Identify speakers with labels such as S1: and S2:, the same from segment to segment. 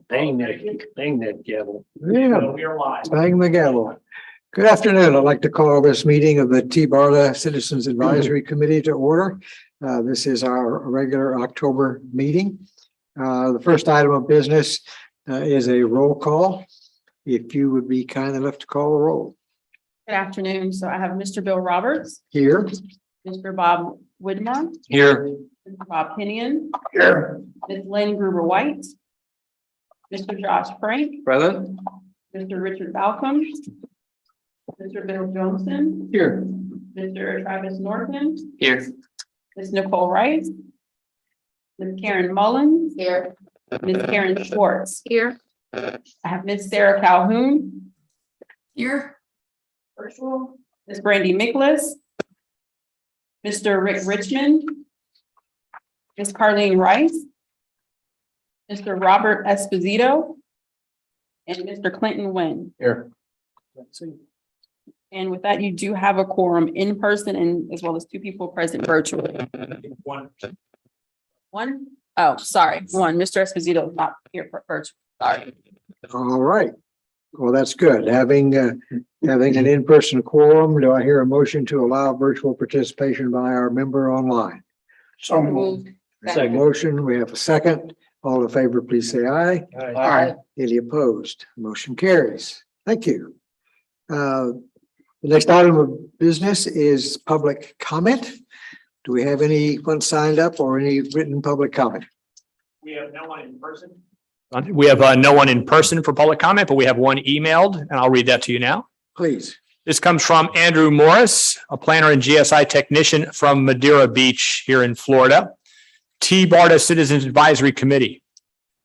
S1: Bang that gavel.
S2: Yeah,
S3: We are live.
S2: bang the gavel. Good afternoon. I'd like to call this meeting of the TBARTA Citizens Advisory Committee to order. This is our regular October meeting. The first item of business is a roll call. If you would be kind enough to call the roll.
S4: Good afternoon. So I have Mr. Bill Roberts,
S2: Here.
S4: Mr. Bob Widmer,
S1: Here.
S4: Mr. Bob Pinion,
S1: Here.
S4: Ms. Lynn Gruber White, Mr. Josh Frank,
S1: Present.
S4: Mr. Richard Balcom, Mr. Bill Johnson,
S1: Here.
S4: Mr. Travis Norton,
S1: Here.
S4: Ms. Nicole Wright, Ms. Karen Mullins, here, Ms. Karen Schwartz, here. I have Ms. Sarah Calhoun, here, virtual, Ms. Brandy Miklas, Mr. Rick Richmond, Ms. Carlene Rice, Mr. Robert Esposito, and Mr. Clinton Nguyen.
S1: Here.
S4: And with that, you do have a quorum in person and as well as two people present virtually. One? Oh, sorry, one. Mr. Esposito is not here for virtual. Sorry.
S2: All right. Well, that's good. Having an in-person quorum, do I hear a motion to allow virtual participation by our member online?
S1: So
S4: Moved.
S2: Second motion, we have a second. All in favor, please say aye.
S1: Aye.
S2: Any opposed? Motion carries. Thank you. The next item of business is public comment. Do we have anyone signed up or any written public comment?
S3: We have no one in person.
S5: We have no one in person for public comment, but we have one emailed, and I'll read that to you now.
S2: Please.
S5: This comes from Andrew Morris, a planner and GSI technician from Madeira Beach here in Florida. TBARTA Citizens Advisory Committee.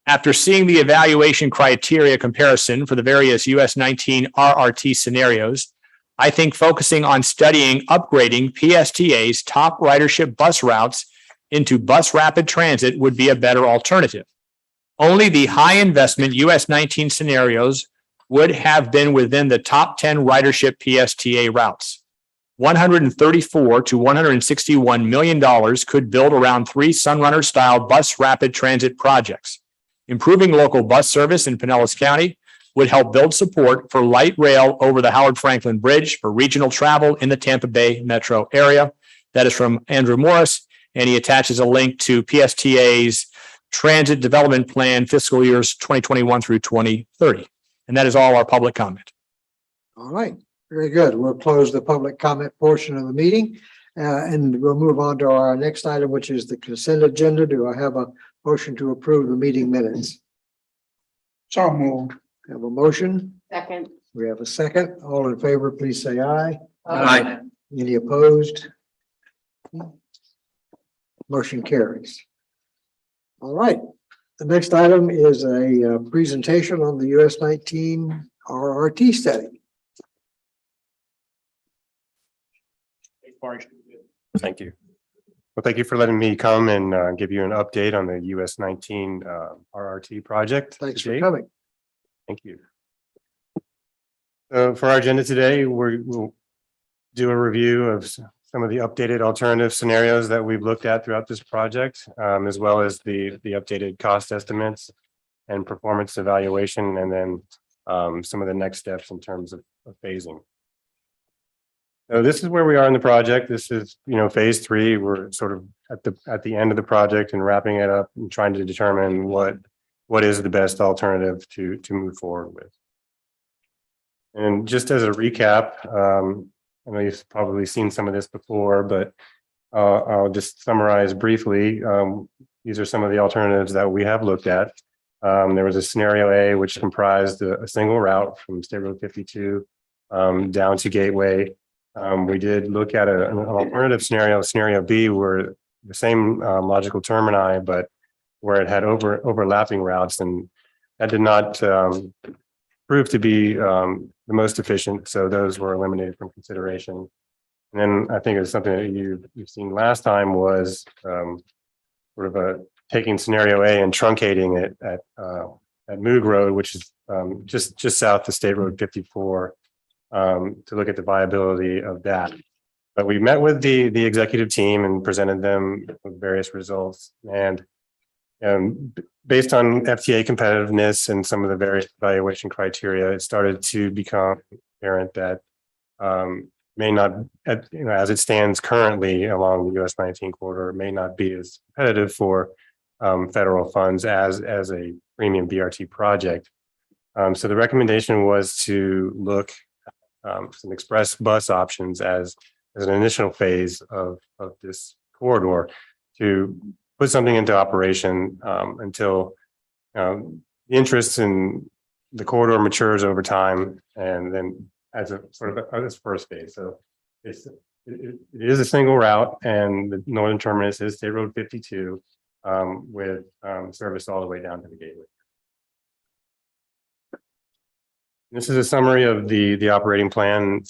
S5: After seeing the evaluation criteria comparison for the various US 19 RRT scenarios, I think focusing on studying upgrading PSTA's top ridership bus routes into bus rapid transit would be a better alternative. Only the high investment US 19 scenarios would have been within the top 10 ridership PSTA routes. $134 to $161 million could build around 3 Sunrunner style bus rapid transit projects. Improving local bus service in Pinellas County would help build support for light rail over the Howard Franklin Bridge for regional travel in the Tampa Bay metro area. That is from Andrew Morris, and he attaches a link to PSTA's Transit Development Plan fiscal years 2021 through 2030. And that is all our public comment.
S2: All right. Very good. We'll close the public comment portion of the meeting and we'll move on to our next item, which is the consent agenda. Do I have a motion to approve the meeting minutes?
S1: So moved.
S2: Have a motion.
S4: Second.
S2: We have a second. All in favor, please say aye.
S1: Aye.
S2: Any opposed? Motion carries. All right. The next item is a presentation on the US 19 RRT study.
S6: Thank you. Well, thank you for letting me come and give you an update on the US 19 RRT project.
S2: Thanks for
S6: today.
S2: coming.
S6: Thank you. For our agenda today, we'll do a review of some of the updated alternative scenarios that we've looked at throughout this project, as well as the updated cost estimates and performance evaluation, and then some of the next steps in terms of phasing. So this is where we are in the project. This is, phase 3. We're sort of at the end of the project and wrapping it up and trying to determine what is the best alternative to move forward with. And just as a recap, I know you've probably seen some of this before, but I'll just summarize briefly. These are some of the alternatives that we have looked at. There was a scenario A, which comprised a single route from State Road 52 down to Gateway. We did look at an alternative scenario B, where the same logical termini, but where it had overlapping routes, and that did not prove to be the most efficient. So those were eliminated from consideration. And then I think it's something that you've seen last time was sort of taking scenario A and truncating it at Moog Road, which is just south of State Road 54. To look at the viability of that. But we met with the executive team and presented them with various results. And Based on FTA competitiveness and some of the various evaluation criteria, it started to become apparent that may not, as it stands currently along the US 19 corridor, may not be as competitive for federal funds as a premium BRT project. So the recommendation was to look some express bus options as an initial phase of this corridor to put something into operation until the interest in the corridor matures over time, and then as a sort of this first phase. So it is a single route, and the northern terminus is State Road 52 with service all the way down to the gateway. This is a summary of the operating plan.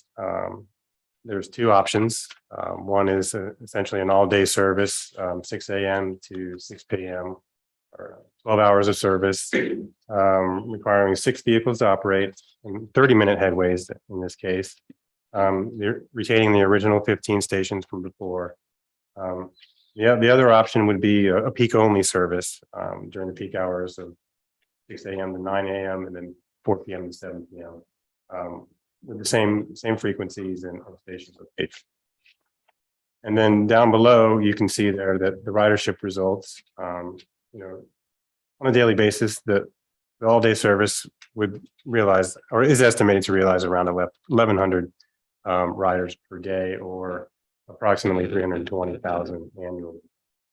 S6: There's two options. One is essentially an all-day service, 6 a.m. to 6 p.m. or 12 hours of service, requiring 6 vehicles to operate and 30-minute headways in this case, retaining the original 15 stations from before. The other option would be a peak-only service during the peak hours of 6 a.m. to 9 a.m. and then 4 p.m. to 7 p.m. With the same frequencies and stations location. And then down below, you can see there that the ridership results, on a daily basis, the all-day service would realize, or is estimated to realize, around 1,100 riders per day, or approximately 320,000 annually.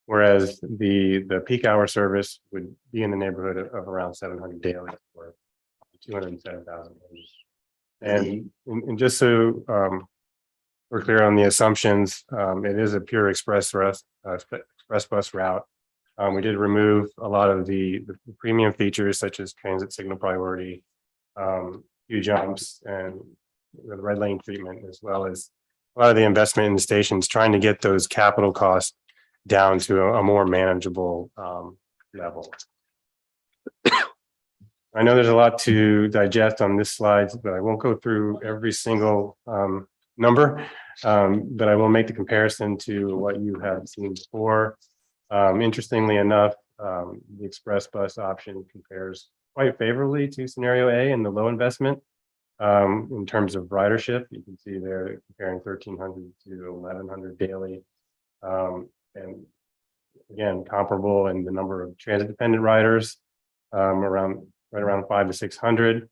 S6: Whereas the peak hour service would be in the neighborhood of around 700 daily, or 207,000. And just so we're clear on the assumptions, it is a pure express bus route. We did remove a lot of the premium features such as transit signal priority, queue jumps, and the red lane treatment, as well as a lot of the investment in the stations, trying to get those capital costs down to a more manageable level. I know there's a lot to digest on this slide, but I won't go through every single number, but I will make the comparison to what you have seen before. Interestingly enough, the express bus option compares quite favorably to scenario A in the low investment. In terms of ridership, you can see they're comparing 1,300 to 1,100 daily. And again, comparable in the number of transit dependent riders, right around 500 to 600.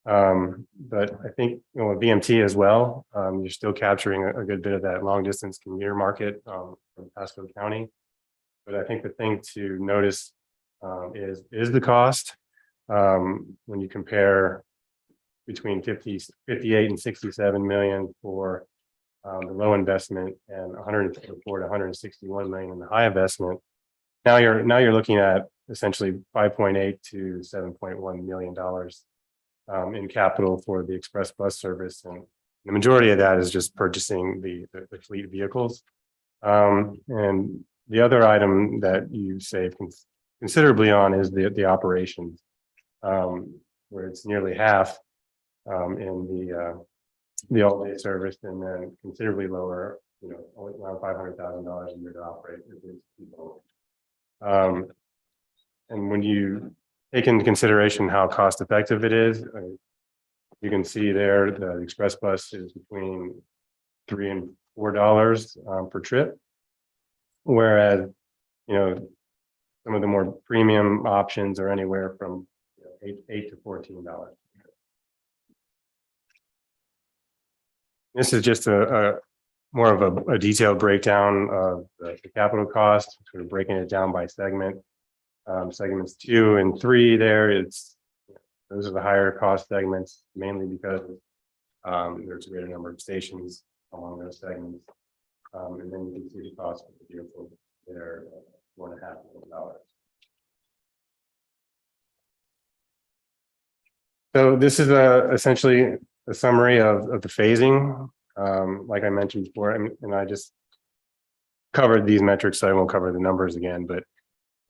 S6: But I think, with BMT as well, you're still capturing a good bit of that long distance commuter market from Pasco County. But I think the thing to notice is the cost. When you compare between 58 and 67 million for the low investment and 154 to 161 million in the high investment. Now you're looking at essentially 5.8 to 7.1 million dollars in capital for the express bus service, and the majority of that is just purchasing the fleet vehicles. And the other item that you save considerably on is the operations, where it's nearly half in the all-day service, and then considerably lower, only around $500,000 a year to operate. And when you take into consideration how cost effective it is, you can see there the express bus is between $3 and $4 per trip, whereas some of the more premium options are anywhere from $8 to $14. This is just a more of a detailed breakdown of the capital cost, sort of breaking it down by segment. Segments 2 and 3 there, those are the higher cost segments, mainly because there's a greater number of stations along those segments. And then you can see the cost of the vehicle there, $1.5 million. So this is essentially a summary of the phasing. Like I mentioned before, and I just covered these metrics, so I won't cover the numbers again, but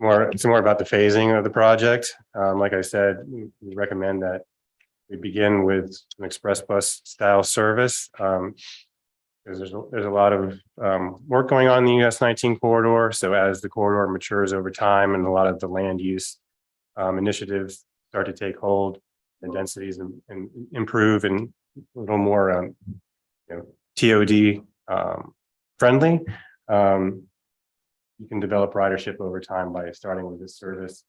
S6: it's more about the phasing of the project. Like I said, we recommend that we begin with an express bus style service. Because there's a lot of work going on in the US 19 corridor. So as the corridor matures over time and a lot of the land use initiatives start to take hold, the densities and improve and a little more TOD friendly, you can develop ridership over time by starting with this service.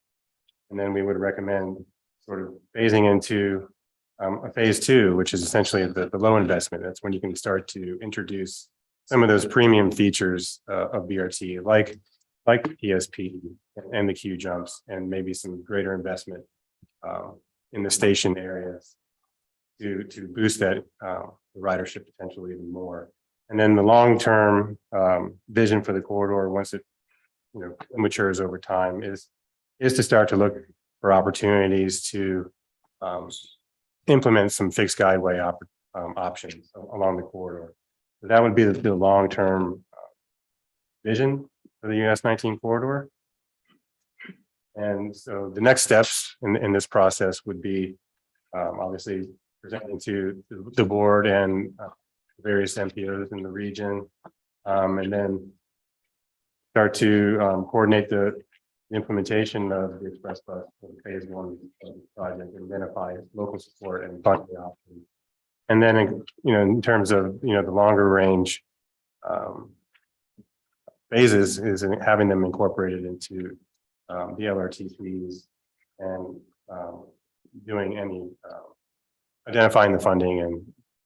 S6: And then we would recommend sort of phasing into a phase 2, which is essentially the low investment. That's when you can start to introduce some of those premium features of BRT, like PSP and the queue jumps, and maybe some greater investment in the station areas to boost that ridership potential even more. And then the long-term vision for the corridor, once it matures over time, is to start to look for opportunities to implement some fixed guideway options along the corridor. So that would be the long-term vision for the US 19 corridor. And so the next steps in this process would be obviously presenting to the board and various MPOs in the region, and then start to coordinate the implementation of the express bus phase 1 of the project, identify local support and funding options. And then, in terms of, the longer range phases is in having them incorporated into the LRT fees and doing any, identifying the funding and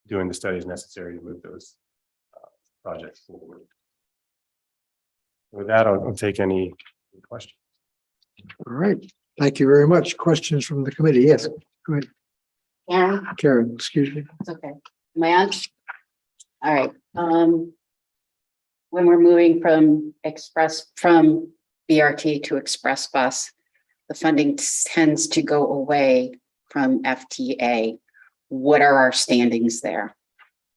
S6: doing the studies necessary to move those projects forward. With that, I'll take any questions.
S2: All right. Thank you very much. Questions from the committee? Yes, go ahead.
S7: Karen,
S2: Karen, excuse me.
S7: it's okay. Am I on? All right. When we're moving from BRT to express bus, the funding tends to go away from FTA. What are our standings there?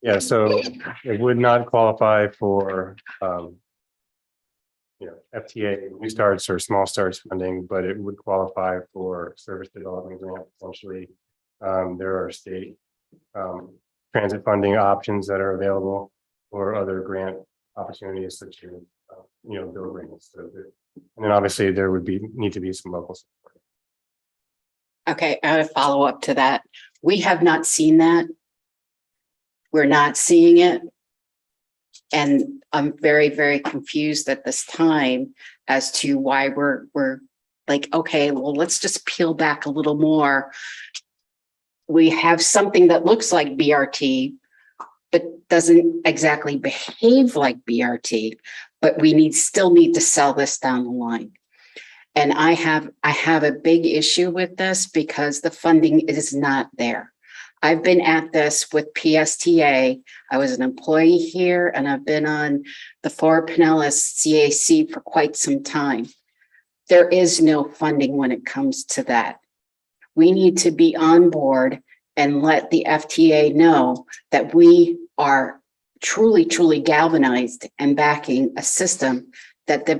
S6: Yeah, so it would not qualify for FTA new starts or small starts funding, but it would qualify for service development grant potentially. There are state transit funding options that are available, or other grant opportunities such as bill grants. So and then obviously there would need to be some local support.
S7: Okay, I have a follow up to that. We have not seen that. We're not seeing it. And I'm very, very confused at this time as to why we're like, okay, well, let's just peel back a little more. We have something that looks like BRT, but doesn't exactly behave like BRT, but we still need to sell this down the line. And I have a big issue with this because the funding is not there. I've been at this with PSTA. I was an employee here and I've been on the Fort Pinellas CAC for quite some time. There is no funding when it comes to that. We need to be on board and let the FTA know that we are truly, truly galvanized and backing a system that the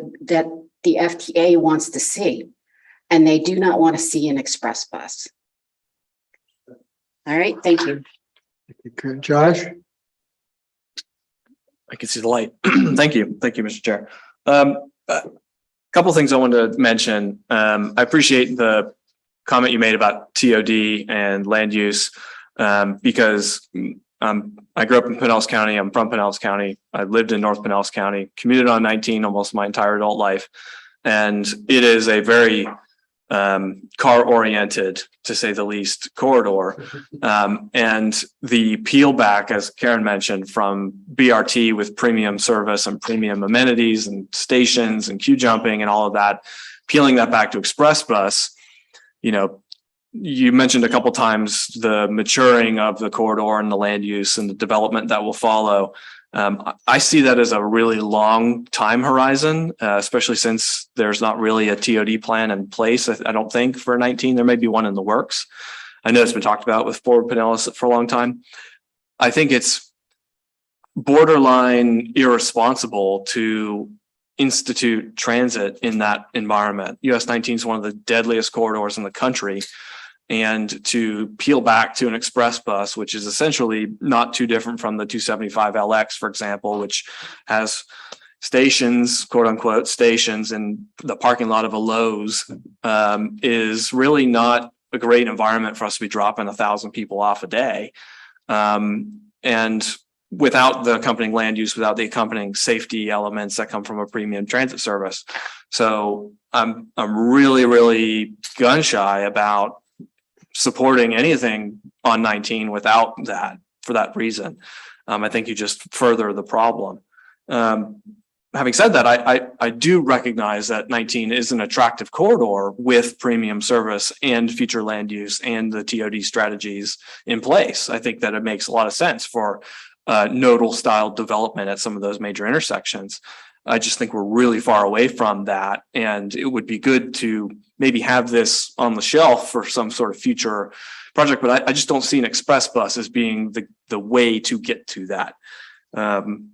S7: FTA wants to see, and they do not want to see an express bus. All right, thank you.
S2: Good. Josh?
S8: I can see the light. Thank you. Thank you, Mr. Chair. A couple of things I wanted to mention. I appreciate the comment you made about TOD and land use, because I grew up in Pinellas County. I'm from Pinellas County. I lived in North Pinellas County, commuted on 19 almost my entire adult life. And it is a very car oriented, to say the least, corridor. And the peel back, as Karen mentioned, from BRT with premium service and premium amenities and stations and queue jumping and all of that, peeling that back to express bus, you mentioned a couple times the maturing of the corridor and the land use and the development that will follow. I see that as a really long time horizon, especially since there's not really a TOD plan in place. I don't think for 19, there may be one in the works. I know it's been talked about with Fort Pinellas for a long time. I think it's borderline irresponsible to institute transit in that environment. US 19 is one of the deadliest corridors in the country. and to peel back to an express bus, which is essentially not too different from the 275 LX, for example, which has stations, quote unquote, stations in the parking lot of a Lowe's, is really not a great environment for us to be dropping 1,000 people off a day. And without the accompanying land use, without the accompanying safety elements that come from a premium transit service. So I'm really, really gun shy about supporting anything on 19 without that, for that reason. I think you just further the problem. Having said that, I do recognize that 19 is an attractive corridor with premium service and future land use and the TOD strategies in place. I think that it makes a lot of sense for nodal style development at some of those major intersections. I just think we're really far away from that, and it would be good to maybe have this on the shelf for some sort of future project, but I just don't see an express bus as being the way to get to that. And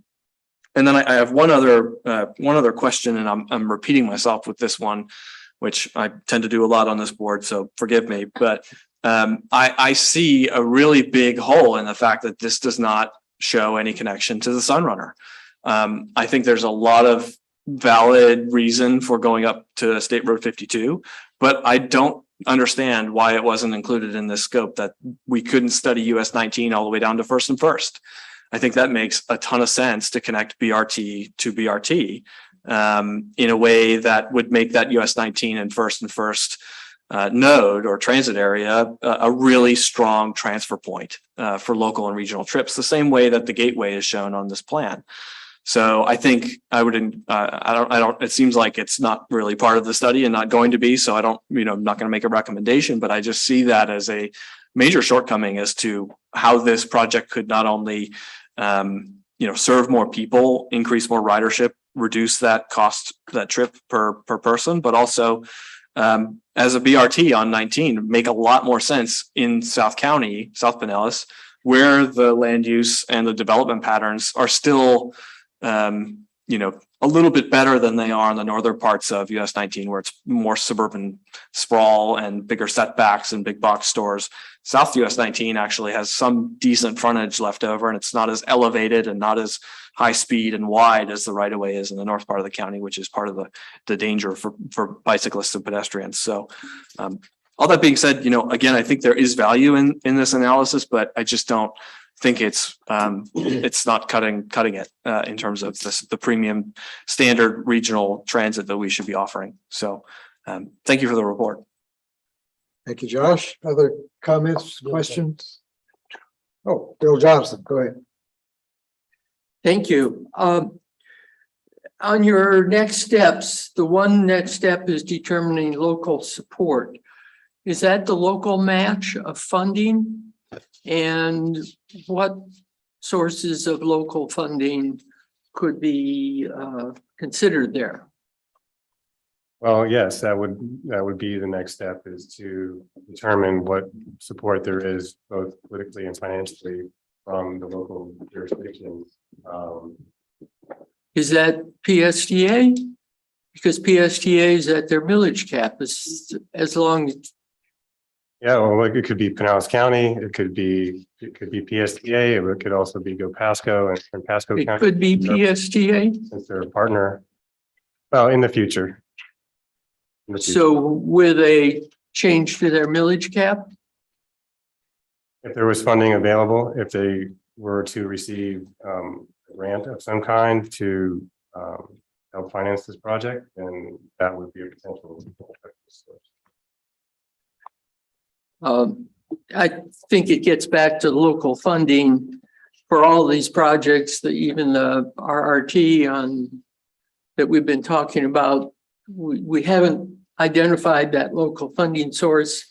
S8: then I have one other question, and I'm repeating myself with this one, which I tend to do a lot on this board, so forgive me. But I see a really big hole in the fact that this does not show any connection to the Sunrunner. I think there's a lot of valid reason for going up to State Road 52, but I don't understand why it wasn't included in this scope, that we couldn't study US 19 all the way down to First and First. I think that makes a ton of sense to connect BRT to BRT in a way that would make that US 19 and First node or transit area a really strong transfer point for local and regional trips, the same way that the Gateway is shown on this plan. So I think I would, it seems like it's not really part of the study and not going to be, so I'm not going to make a recommendation, but I just see that as a major shortcoming as to how this project could not only, serve more people, increase more ridership, reduce that cost, that trip per person, but also as a BRT on 19, make a lot more sense in South County, South Pinellas, where the land use and the development patterns are still a little bit better than they are in the northern parts of US 19, where it's more suburban sprawl and bigger setbacks and big box stores. South US 19 actually has some decent frontage left over, and it's not as elevated and not as high speed and wide as the right of way is in the north part of the county, which is part of the danger for bicyclists and pedestrians. So all that being said, again, I think there is value in this analysis, but I just don't think it's not cutting it in terms of the premium standard regional transit that we should be offering. So thank you for the report.
S2: Thank you, Josh. Other comments, questions? Oh, Bill Johnson, go ahead.
S9: Thank you. On your next steps, the one next step is determining local support. Is that the local match of funding? And what sources of local funding could be considered there?
S6: Well, yes, that would be the next step, is to determine what support there is both politically and financially from the local jurisdictions.
S9: Is that PSTA? Because PSTA is at their millage cap, as long as.
S6: Yeah, well, it could be Pinellas County, it could be PSTA, or it could also be Go Pasco and Pasco County.
S9: It could be PSTA.
S6: Since they're a partner. Well, in the future.
S9: So with a change to their millage cap?
S6: If there was funding available, if they were to receive a grant of some kind to help finance this project, then that would be a potential source.
S9: I think it gets back to local funding for all these projects, that even the RRT that we've been talking about, we haven't identified that local funding source.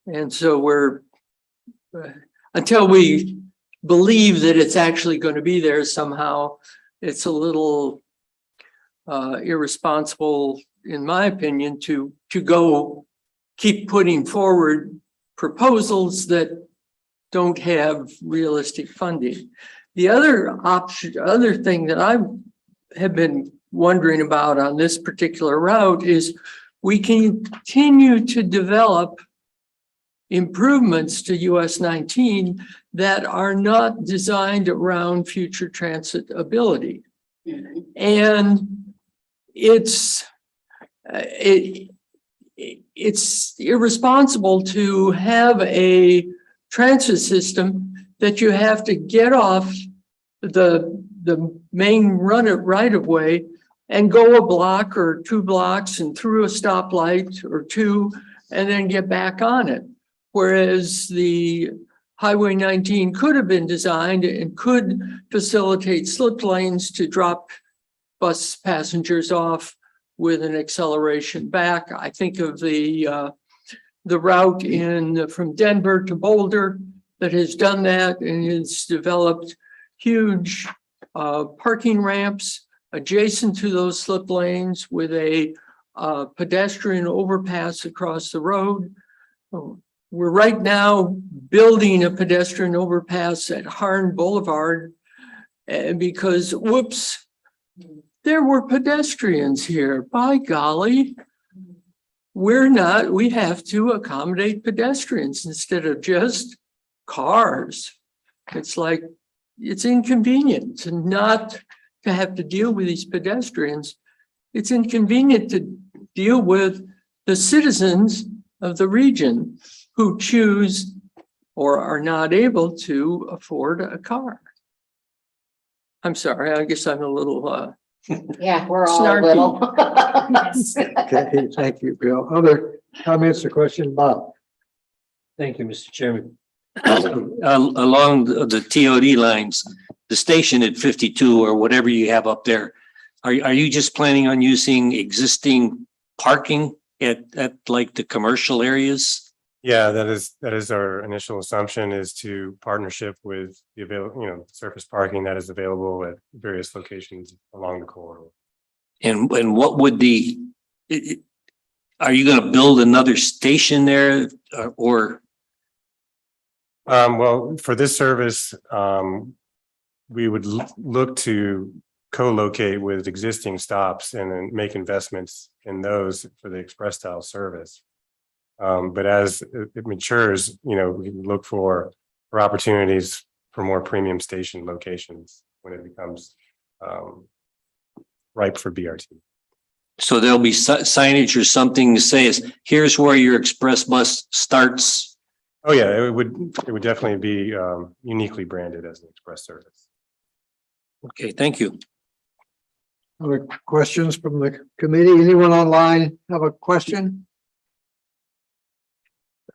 S9: And so we're, until we believe that it's actually going to be there somehow, it's a little irresponsible, in my opinion, to go keep putting forward proposals that don't have realistic funding. The other thing that I have been wondering about on this particular route is we can continue to develop improvements to US 19 that are not designed around future transit ability. And it's irresponsible to have a transit system that you have to get off the main right of way and go a block or 2 blocks and through a stoplight or 2 and then get back on it. Whereas the Highway 19 could have been designed and could facilitate slip lanes to drop bus passengers off with an acceleration back. I think of the route from Denver to Boulder that has done that and has developed huge parking ramps adjacent to those slip lanes with a pedestrian overpass across the road. We're right now building a pedestrian overpass at Harn Boulevard because, whoops, there were pedestrians here. By golly, we have to accommodate pedestrians instead of just cars. It's like, it's inconvenient to not to have to deal with these pedestrians. It's inconvenient to deal with the citizens of the region who choose or are not able to afford a car. I'm sorry, I guess I'm a little
S7: Yeah, we're all a
S9: snarky.
S7: little.
S2: Okay, thank you, Bill. Other comments or questions, Bob?
S1: Thank you, Mr. Chairman.
S10: Along the TOD lines, the station at 52 or whatever you have up there, are you just planning on using existing parking at like the commercial areas?
S6: Yeah, that is our initial assumption, is to partnership with the available, surface parking that is available at various locations along the corridor.
S10: And what would are you going to build another station there or?
S6: Well, for this service, we would look to co-locate with existing stops and then make investments in those for the express style service. But as it matures, we can look for opportunities for more premium station locations when it becomes ripe for BRT.
S10: So there'll be signage or something to say is, here's where your express bus starts.
S6: Oh yeah, it would definitely be uniquely branded as an express service.
S10: Okay, thank you.
S2: Other questions from the committee? Anyone online have a question?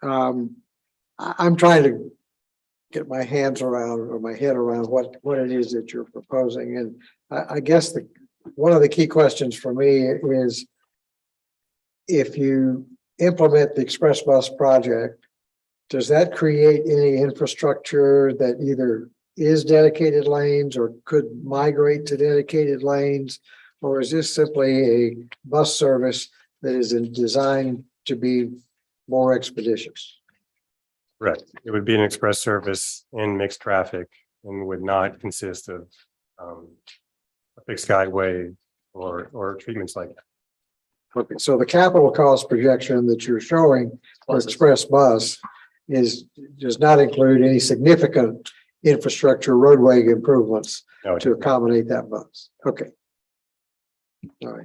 S2: I'm trying to get my hands around or my head around what it is that you're proposing. And I guess one of the key questions for me is, if you implement the express bus project, does that create any infrastructure that either is dedicated lanes or could migrate to dedicated lanes? Or is this simply a bus service that is designed to be more expeditious?
S6: Right. It would be an express service in mixed traffic and would not consist of a fixed guideway or treatments like that.
S2: Okay, so the capital cost projection that you're showing for express bus does not include any significant infrastructure roadway improvements to accommodate that bus. Okay. All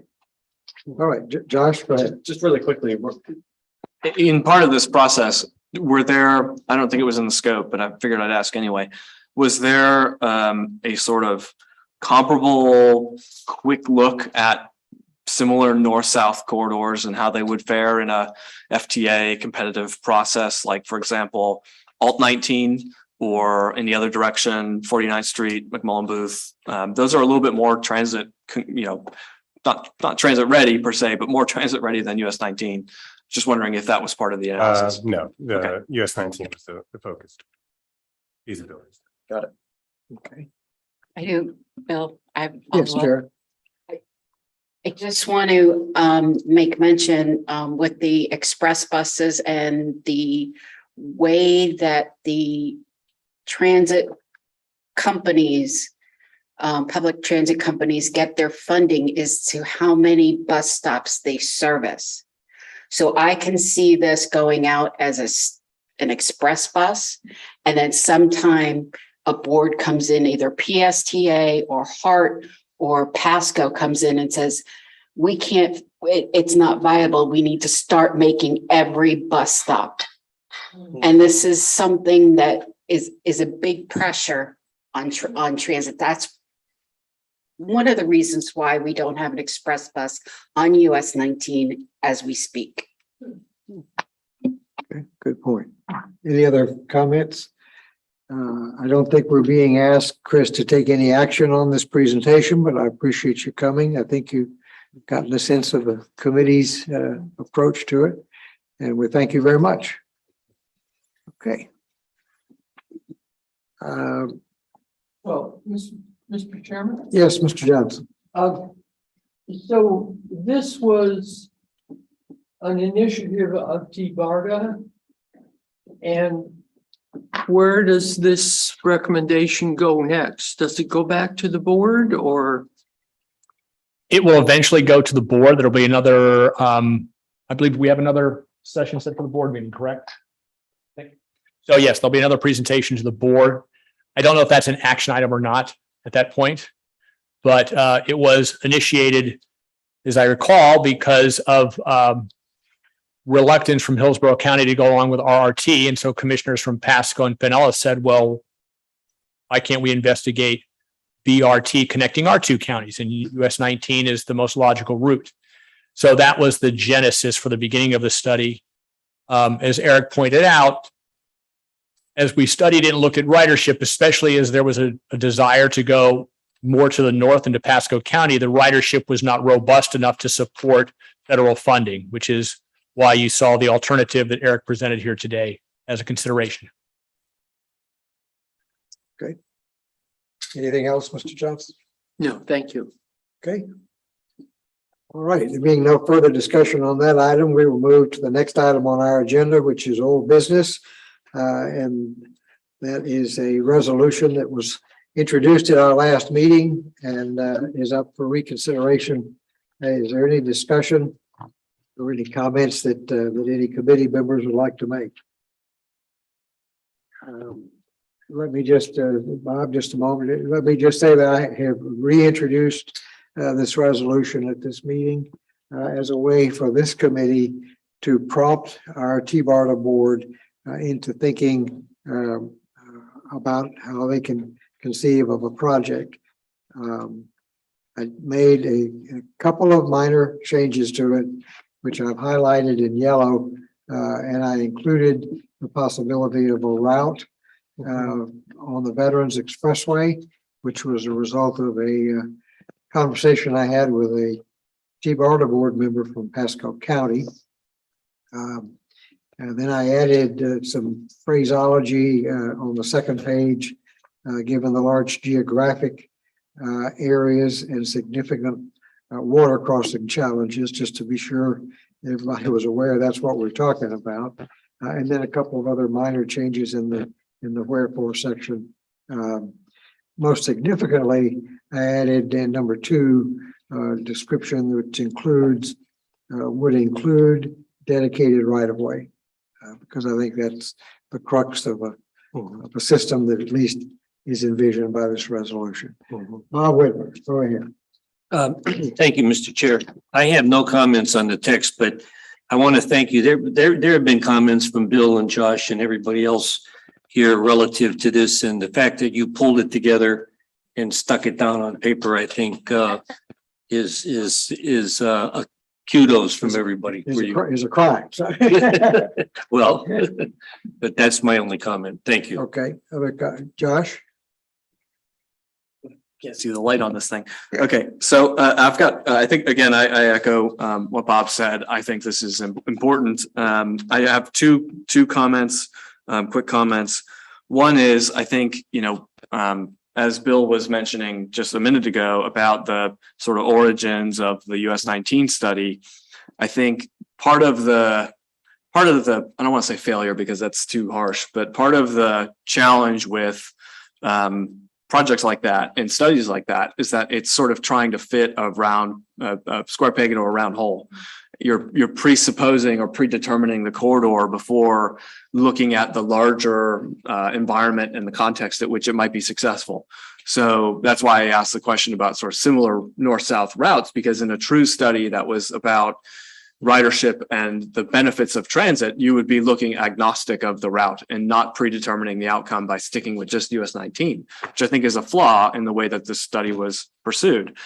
S2: right, Josh, go ahead.
S8: Just really quickly, in part of this process, were there, I don't think it was in the scope, but I figured I'd ask anyway, was there a sort of comparable quick look at similar north-south corridors and how they would fare in a FTA competitive process, like, for example, Alt 19 or in the other direction, 49th Street, McMullen Booth? Those are a little bit more transit, not transit ready per se, but more transit ready than US 19. Just wondering if that was part of the analysis.
S6: No, the US 19 was the focus. Feasibility.
S8: Got it.
S2: Okay.
S7: I do, Bill.
S2: Yes, Jared.
S7: I just want to make mention with the express buses and the way that the transit companies, public transit companies get their funding is to how many bus stops they service. So I can see this going out as an express bus. And then sometime a board comes in, either PSTA or HART or Pasco comes in and says, we can't, it's not viable. We need to start making every bus stop. And this is something that is a big pressure on transit. That's one of the reasons why we don't have an express bus on US 19 as we speak.
S2: Okay, good point. Any other comments? I don't think we're being asked, Chris, to take any action on this presentation, but I appreciate you coming. I think you've gotten a sense of the committee's approach to it, and we thank you very much. Okay.
S9: Well, Mr. Chairman.
S2: Yes, Mr. Johnson.
S9: So this was an initiative of TBARTA. And where does this recommendation go next? Does it go back to the board or?
S5: It will eventually go to the board. There'll be another, I believe we have another session set for the board meeting, correct? So yes, there'll be another presentation to the board. I don't know if that's an action item or not at that point, but it was initiated, as I recall, because of reluctance from Hillsborough County to go along with RRT. And so commissioners from Pasco and Pinellas said, well, why can't we investigate BRT connecting our two counties? And US 19 is the most logical route. So that was the genesis for the beginning of the study. As Eric pointed out, as we studied it and looked at ridership, especially as there was a desire to go more to the north into Pasco County, the ridership was not robust enough to support federal funding, which is why you saw the alternative that Eric presented here today as a consideration.
S2: Okay. Anything else, Mr. Johnson?
S9: No, thank you.
S2: Okay. All right, there being no further discussion on that item, we will move to the next item on our agenda, which is old business. And that is a resolution that was introduced at our last meeting and is up for reconsideration. Is there any discussion or any comments that any committee members would like to make? Let me just, Bob, just a moment. Let me just say that I have reintroduced this resolution at this meeting as a way for this committee to prompt our TBARTA board into thinking about how they can conceive of a project. I made a couple of minor changes to it, which I've highlighted in yellow, and I included the possibility of a route on the Veterans Expressway, which was a result of a conversation I had with a TBARTA board member from Pasco County. And then I added some phraseology on the second page, given the large geographic areas and significant water crossing challenges, just to be sure everybody was aware that's what we're talking about. And then a couple of other minor changes in the wherefore section. Most significantly, I added in number 2 description which includes would include dedicated right of way. Because I think that's the crux of a system that at least is envisioned by this resolution. Bob Whitmer, go ahead.
S10: Thank you, Mr. Chair. I have no comments on the text, but I want to thank you. There have been comments from Bill and Josh and everybody else here relative to this, and the fact that you pulled it together and stuck it down on paper, I think is a kudos from everybody.
S2: Is a crime. So.
S10: Well, but that's my only comment. Thank you.
S2: Okay, Josh.
S8: Can't see the light on this thing. Okay, so I've got, I think, again, I echo what Bob said. I think this is important. I have two comments, quick comments. One is, I think, as Bill was mentioning just a minute ago about the sort of origins of the US 19 study, I think part of the, I don't want to say failure because that's too harsh, but part of the challenge with projects like that and studies like that is that it's sort of trying to fit a square peg into a round hole. you're presupposing or predetermining the corridor before looking at the larger environment and the context at which it might be successful. So that's why I asked the question about sort of similar north-south routes, because in a true study that was about ridership and the benefits of transit, you would be looking agnostic of the route and not predetermining the outcome by sticking with just US 19, which I think is a flaw in the way that this study was pursued.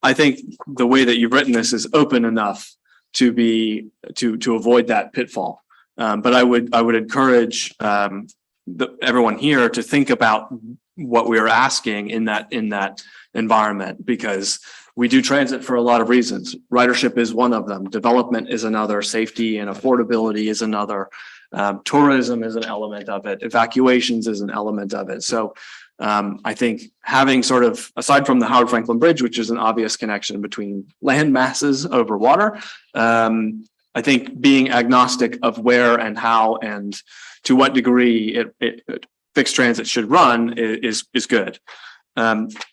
S8: I think the way that you've written this is open enough to be to avoid that pitfall. But I would encourage everyone here to think about what we are asking in that environment, because we do transit for a lot of reasons. Ridership is one of them. Development is another. Safety and affordability is another. Tourism is an element of it. Evacuations is an element of it. So I think having sort of, aside from the Howard Franklin Bridge, which is an obvious connection between land masses over water, I think being agnostic of where and how and to what degree fixed transit should run is good.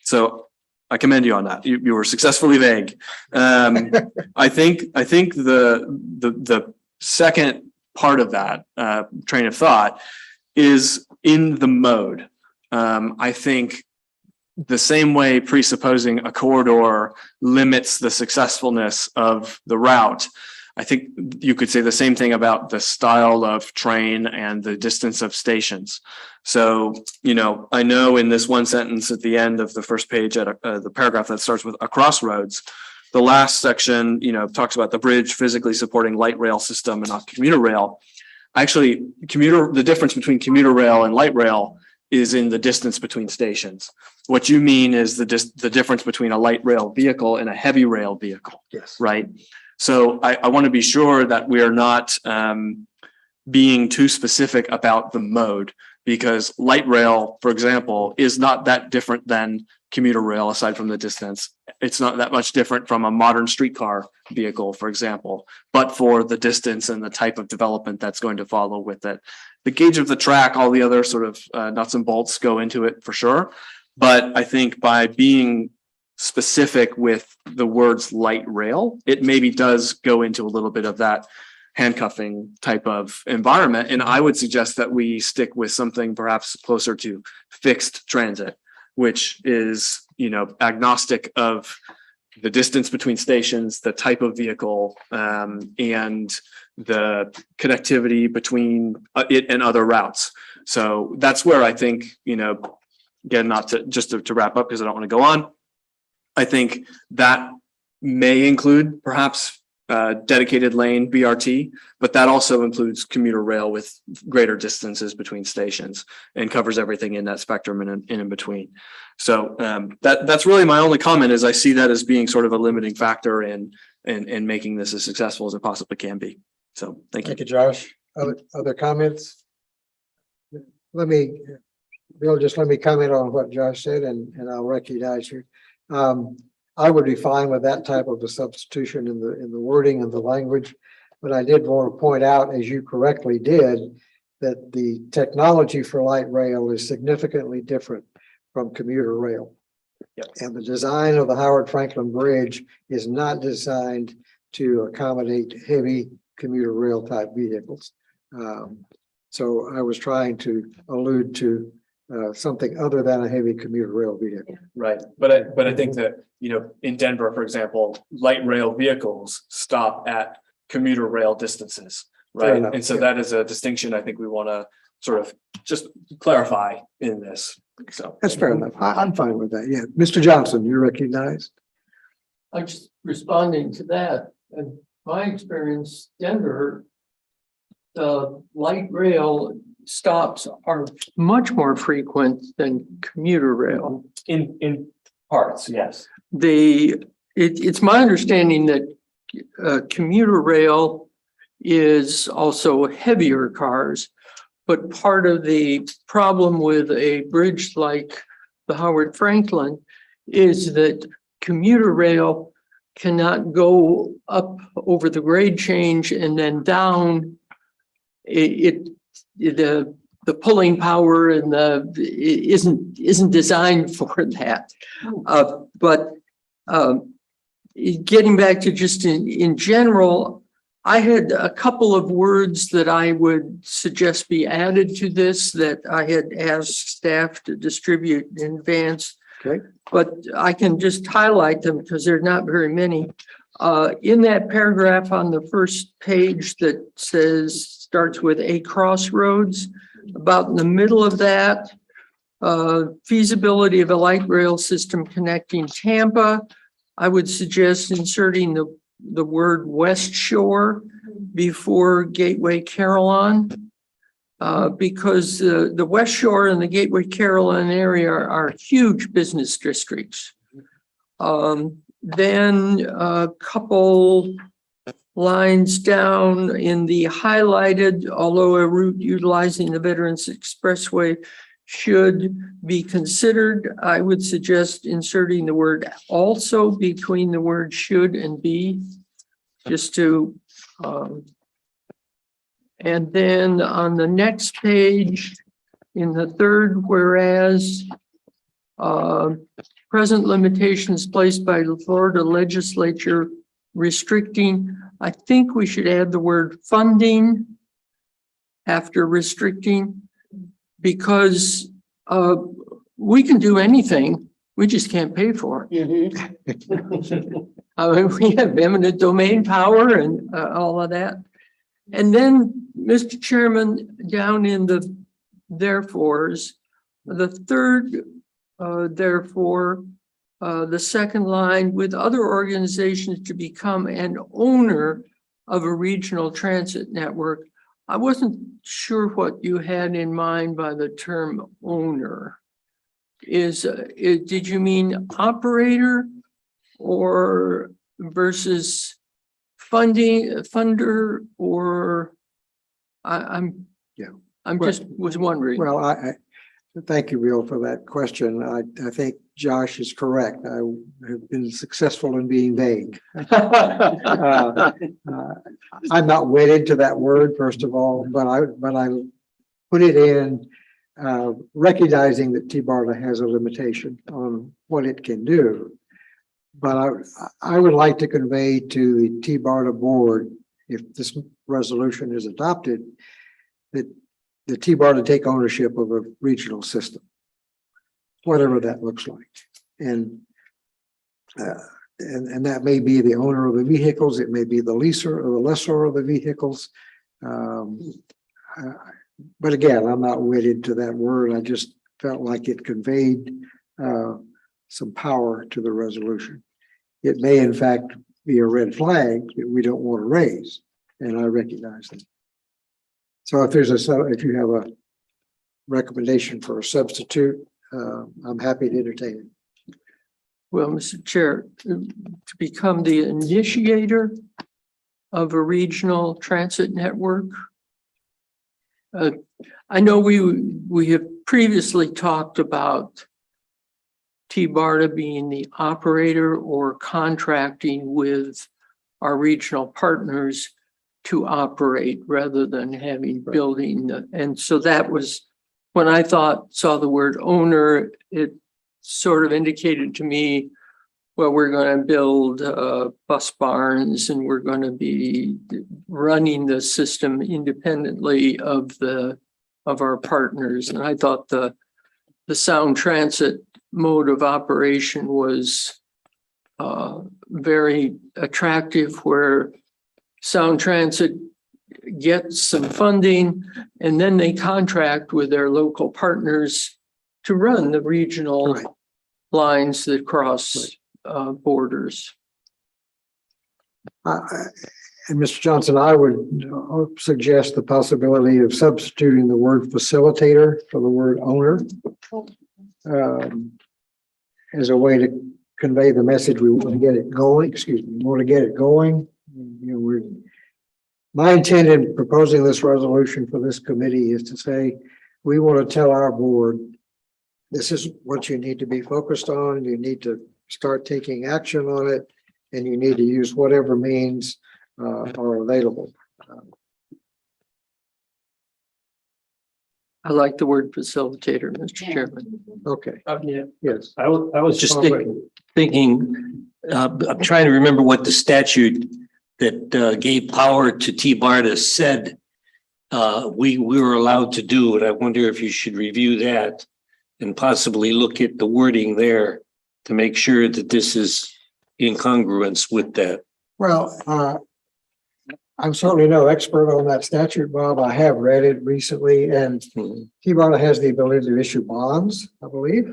S8: So I commend you on that. You were successfully vague. I think the second part of that train of thought is in the mode. I think the same way presupposing a corridor limits the successfulness of the route, I think you could say the same thing about the style of train and the distance of stations. So, I know in this one sentence at the end of the first page at the paragraph that starts with a crossroads, the last section, talks about the bridge physically supporting light rail system and not commuter rail. Actually, the difference between commuter rail and light rail is in the distance between stations. What you mean is the difference between a light rail vehicle and a heavy rail vehicle.
S2: Yes.
S8: Right. So I want to be sure that we are not being too specific about the mode, because light rail, for example, is not that different than commuter rail aside from the distance. It's not that much different from a modern streetcar vehicle, for example, but for the distance and the type of development that's going to follow with it. The gauge of the track, all the other sort of nuts and bolts go into it for sure. But I think by being specific with the words light rail, it maybe does go into a little bit of that handcuffing type of environment. And I would suggest that we stick with something perhaps closer to fixed transit, which is, agnostic of the distance between stations, the type of vehicle, and the connectivity between it and other routes. So that's where I think, again, not to just to wrap up because I don't want to go on. I think that may include perhaps dedicated lane BRT, but that also includes commuter rail with greater distances between stations and covers everything in that spectrum and in between. So that's really my only comment, is I see that as being sort of a limiting factor in making this as successful as it possibly can be. So thank you.
S2: Thank you, Josh. Other comments? Bill, just let me comment on what Josh said, and I'll recognize you. I would be fine with that type of a substitution in the wording and the language, but I did want to point out, as you correctly did, that the technology for light rail is significantly different from commuter rail.
S8: Yep. And
S2: the design of the Howard Franklin Bridge is not designed to accommodate heavy commuter rail type vehicles. So I was trying to allude to something other than a heavy commuter rail vehicle.
S8: Right. But I think that, in Denver, for example, light rail vehicles stop at commuter rail distances. Right. And so that is a distinction I think we want to sort of just clarify in this. So
S2: that's fair enough. I'm fine with that. Yeah. Mr. Johnson, you're recognized.
S9: I'm just responding to that. And my experience, Denver, the light rail stops are much more frequent than commuter rail.
S8: In parts, yes.
S9: It's my understanding that commuter rail is also heavier cars, but part of the problem with a bridge like the Howard Franklin is that commuter rail cannot go up over the grade change and then down. The pulling power and isn't designed for that. But getting back to just in general, I had a couple of words that I would suggest be added to this that I had asked staff to distribute in advance.
S2: Okay.
S9: But I can just highlight them because there are not very many. In that paragraph on the first page that starts with a crossroads, about in the middle of that, feasibility of a light rail system connecting Tampa, I would suggest inserting the word West Shore before Gateway Carillon. Because the West Shore and the Gateway Carillon area are huge business districts. Then a couple lines down in the highlighted, although a route utilizing the Veterans Expressway should be considered, I would suggest inserting the word also between the word should and be, just to, and then on the next page, in the third whereas, present limitations placed by the Florida legislature restricting, I think we should add the word funding after restricting, because we can do anything, we just can't pay for it. I mean, we have eminent domain power and all of that. And then, Mr. Chairman, down in the therefores, the third therefore, the second line, with other organizations to become an owner of a regional transit network. I wasn't sure what you had in mind by the term owner. Did you mean operator or versus funder, or I'm just was wondering.
S2: Well, I thank you, Bill, for that question. I think Josh is correct. I have been successful in being vague. I'm not wedded to that word, first of all, but I put it in recognizing that TBARTA has a limitation on what it can do. But I would like to convey to the TBARTA board, if this resolution is adopted, that the TBARTA take ownership of a regional system, whatever that looks like. And that may be the owner of the vehicles, it may be the leaser or the lessor of the vehicles. But again, I'm not wedded to that word. I just felt like it conveyed some power to the resolution. It may in fact be a red flag that we don't want to raise, and I recognize that. So if you have a recommendation for a substitute, I'm happy to entertain it.
S9: Well, Mr. Chair, to become the initiator of a regional transit network. I know we have previously talked about TBARTA being the operator or contracting with our regional partners to operate rather than having building. And so that was when I saw the word owner, it sort of indicated to me, well, we're going to build bus barns and we're going to be running the system independently of our partners. And I thought the Sound Transit mode of operation was very attractive, where Sound Transit gets some funding and then they contract with their local partners to run the regional lines that cross borders.
S2: And Mr. Johnson, I would suggest the possibility of substituting the word facilitator for the word owner as a way to convey the message we want to get it going. We want to get it going. You know, my intent in proposing this resolution for this committee is to say, we want to tell our board, this is what you need to be focused on. You need to start taking action on it, and you need to use whatever means are available.
S9: I like the word facilitator, Mr. Chairman.
S2: Okay.
S10: Yeah.
S2: Yes.
S10: I was just thinking, I'm trying to remember what the statute that gave power to TBARTA said we were allowed to do, and I wonder if you should review that and possibly look at the wording there to make sure that this is in congruence with that.
S2: Well, I'm certainly no expert on that statute, Bob. I have read it recently, and TBARTA has the ability to issue bonds, I believe.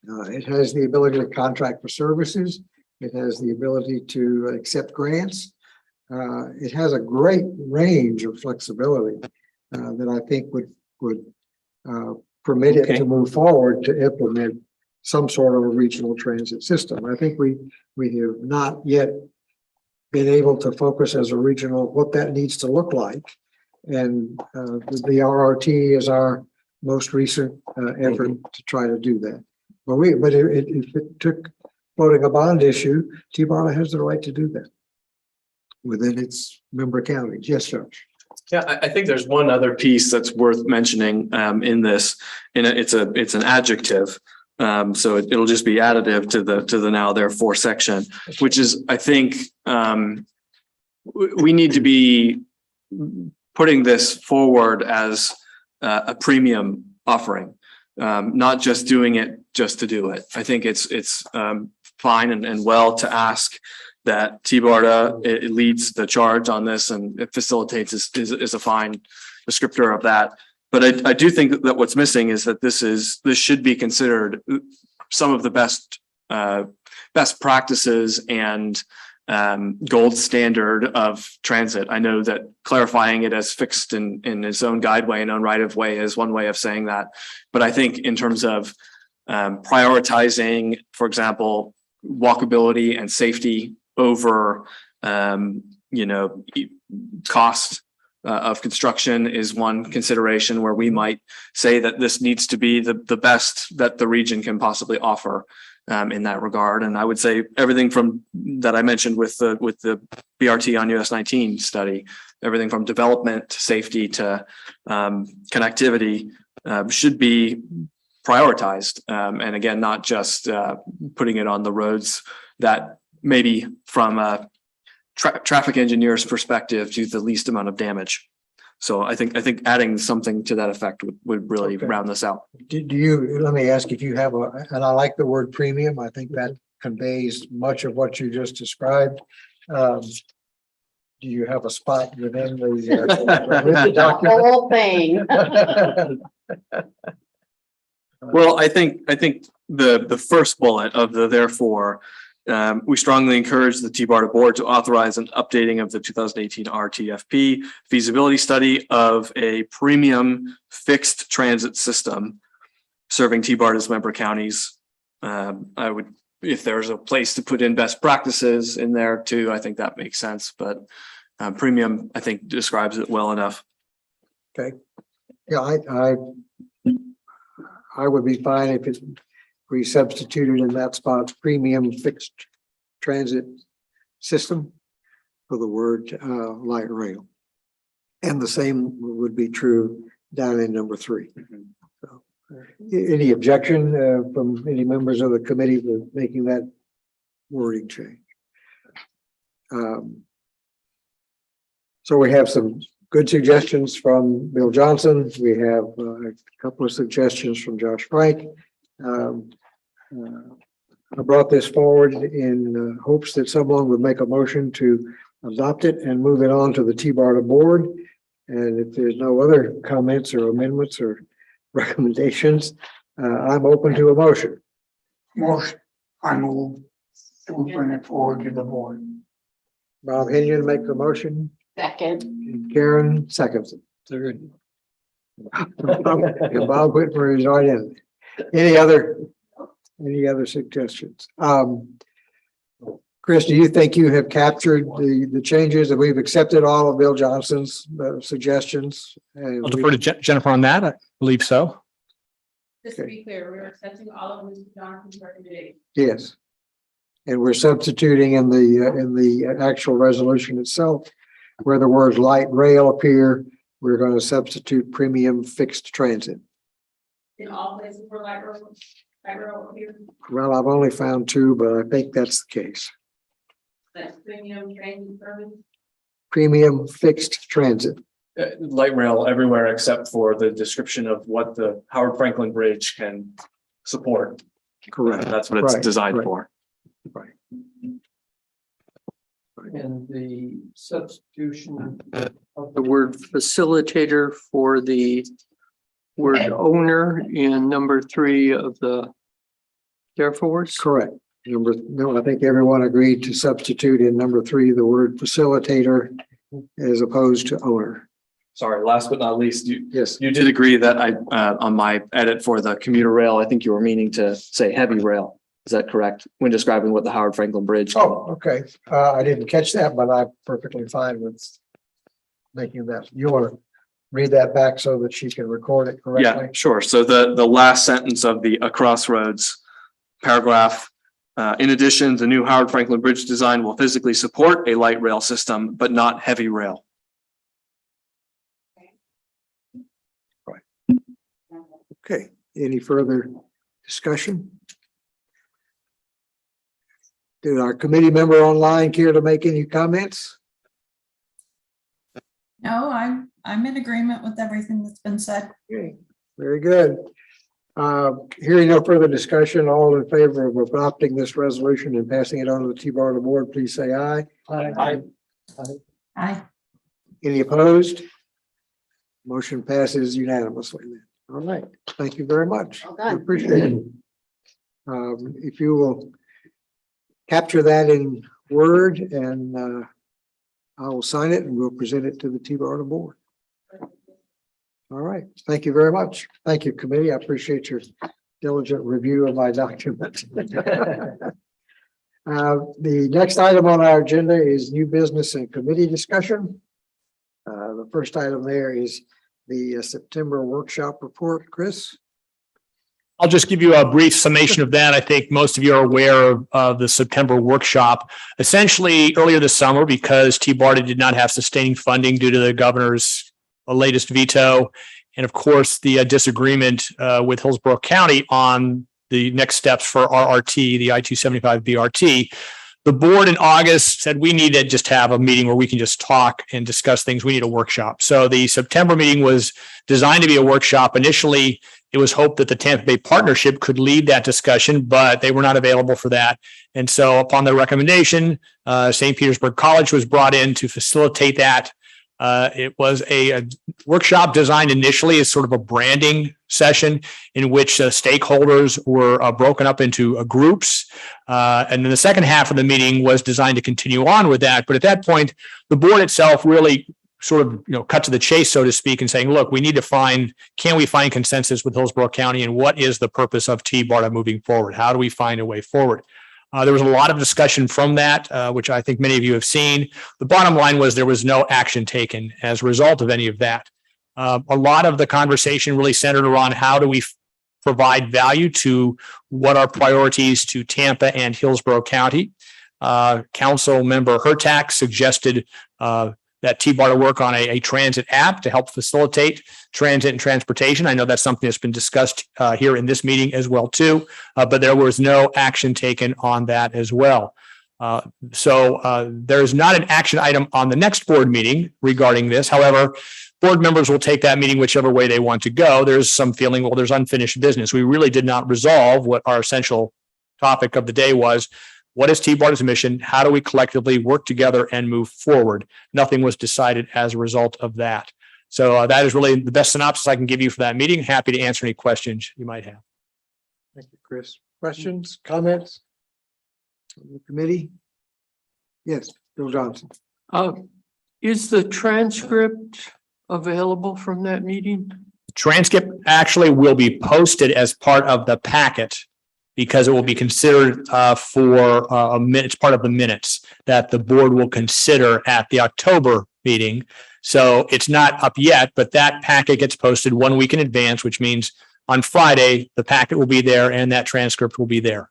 S2: It has the ability to contract for services. It has the ability to accept grants. It has a great range of flexibility that I think would permit it to move forward to implement some sort of a regional transit system. I think we have not yet been able to focus as a regional what that needs to look like. And the RRT is our most recent effort to try to do that. But if it took floating a bond issue, TBARTA has the right to do that within its member counties. Yes, Judge.
S8: Yeah, I think there's one other piece that's worth mentioning in this. It's an adjective. So it'll just be additive to the now therefore section, which is, I think, we need to be putting this forward as a premium offering, not just doing it just to do it. I think it's fine and well to ask that TBARTA it leads the charge on this and it facilitates is a fine descriptor of that. But I do think that what's missing is that this should be considered some of the best practices and gold standard of transit. I know that clarifying it as fixed in its own guideway and own right of way is one way of saying that. But I think in terms of prioritizing, for example, walkability and safety over cost of construction is one consideration where we might say that this needs to be the best that the region can possibly offer in that regard. And I would say everything from that I mentioned with the BRT on US 19 study, everything from development to safety to connectivity should be prioritized. And again, not just putting it on the roads that maybe from a traffic engineer's perspective do the least amount of damage. So I think adding something to that effect would really round this out.
S2: Let me ask if you have and I like the word premium. I think that conveys much of what you just described. Do you have a spot within the document?
S7: Whole thing.
S8: Well, I think the first bullet of the therefore, we strongly encourage the TBARTA board to authorize an updating of the 2018 RTFP feasibility study of a premium fixed transit system serving TBARTA's member counties. I would, if there's a place to put in best practices in there too, I think that makes sense. But premium, I think, describes it well enough.
S2: Okay. Yeah, I would be fine if we substituted in that spot premium fixed transit system for the word light rail. And the same would be true down in number 3. So, any objection from any members of the committee to making that wording change? So we have some good suggestions from Bill Johnson. We have a couple of suggestions from Josh Frank. I brought this forward in hopes that someone would make a motion to adopt it and move it on to the TBARTA board. And if there's no other comments or amendments or recommendations, I'm open to a motion.
S11: Motion, I move to bring it forward to the board.
S2: Bob Henyon make the motion.
S7: Second.
S2: And Karen seconds it. Third. And Bob Whitmer is right in. Any other suggestions? Chris, do you think you have captured the changes that we've accepted all of Bill Johnson's suggestions? And
S5: I'll defer to Jennifer on that. I believe so.
S4: Just to be clear, we're accepting all of Mr. Johnson's recommendations.
S2: Yes. And we're substituting in the actual resolution itself, where the words light rail appear, we're going to substitute premium fixed transit.
S4: In all places where light rail appears.
S2: Well, I've only found 2, but I think that's the case.
S4: Premium training service.
S2: Premium fixed transit.
S8: Light rail everywhere except for the description of what the Howard Franklin Bridge can support.
S2: Correct.
S8: That's what it's
S2: Right,
S8: designed
S2: right.
S8: for.
S2: Right.
S9: And the substitution of the word facilitator for the word owner in number 3 of the therefores.
S2: Correct. No, I think everyone agreed to substitute in number 3, the word facilitator as opposed to owner.
S8: Sorry, last but not least,
S2: Yes.
S8: you did agree that on my edit for the commuter rail, I think you were meaning to say heavy rail. Is that correct? When describing what the Howard Franklin Bridge.
S2: Oh, okay. I didn't catch that, but I'm perfectly fine with making that. You want to read that back so that she can record it correctly?
S8: Yeah, sure. So the last sentence of the across roads paragraph. In addition, the new Howard Franklin Bridge design will physically support a light rail system, but not heavy rail.
S2: Okay. Any further discussion? Did our committee member online care to make any comments?
S12: No, I'm in agreement with everything that's been said.
S2: Okay, very good. Hearing no further discussion, all in favor of adopting this resolution and passing it on to the TBARTA board, please say aye.
S1: Aye.
S12: Aye.
S2: Any opposed? Motion passes unanimously. All right, thank you very much.
S7: Well
S2: I
S7: done.
S2: appreciate it. If you will capture that in Word and I will sign it and we'll present it to the TBARTA board. All right, thank you very much. Thank you, committee. I appreciate your diligent review of my document. The next item on our agenda is new business and committee discussion. The first item there is the September workshop report. Chris?
S5: I'll just give you a brief summation of that. I think most of you are aware of the September workshop. Essentially, earlier this summer, because TBARTA did not have sustaining funding due to the governor's latest veto, and of course, the disagreement with Hillsborough County on the next steps for RRT, the I-275 BRT. The board in August said we need to just have a meeting where we can just talk and discuss things. We need a workshop. So the September meeting was designed to be a workshop. Initially, it was hoped that the Tampa Bay Partnership could lead that discussion, but they were not available for that. And so upon their recommendation, St. Petersburg College was brought in to facilitate that. It was a workshop designed initially as sort of a branding session in which stakeholders were broken up into groups. And then the second half of the meeting was designed to continue on with that. But at that point, the board itself really sort of, cut to the chase, so to speak, and saying, look, we need to can we find consensus with Hillsborough County and what is the purpose of TBARTA moving forward? How do we find a way forward? There was a lot of discussion from that, which I think many of you have seen. The bottom line was there was no action taken as a result of any of that. A lot of the conversation really centered around how do we provide value to what are priorities to Tampa and Hillsborough County. Council member Hurtak suggested that TBARTA work on a transit app to help facilitate transit and transportation. I know that's something that's been discussed here in this meeting as well too, but there was no action taken on that as well. So there's not an action item on the next board meeting regarding this. However, board members will take that meeting whichever way they want to go. There's some feeling, well, there's unfinished business. We really did not resolve what our essential topic of the day was. What is TBARTA's mission? How do we collectively work together and move forward? Nothing was decided as a result of that. So that is really the best synopsis I can give you for that meeting. Happy to answer any questions you might have.
S2: Thank you, Chris. Questions, comments? From the committee? Yes, Bill Johnson.
S9: Is the transcript available from that meeting?
S5: Transcript actually will be posted as part of the packet because it will be considered for it's part of the minutes that the board will consider at the October meeting. So it's not up yet, but that packet gets posted 1 week in advance, which means on Friday, the packet will be there and that transcript will be there.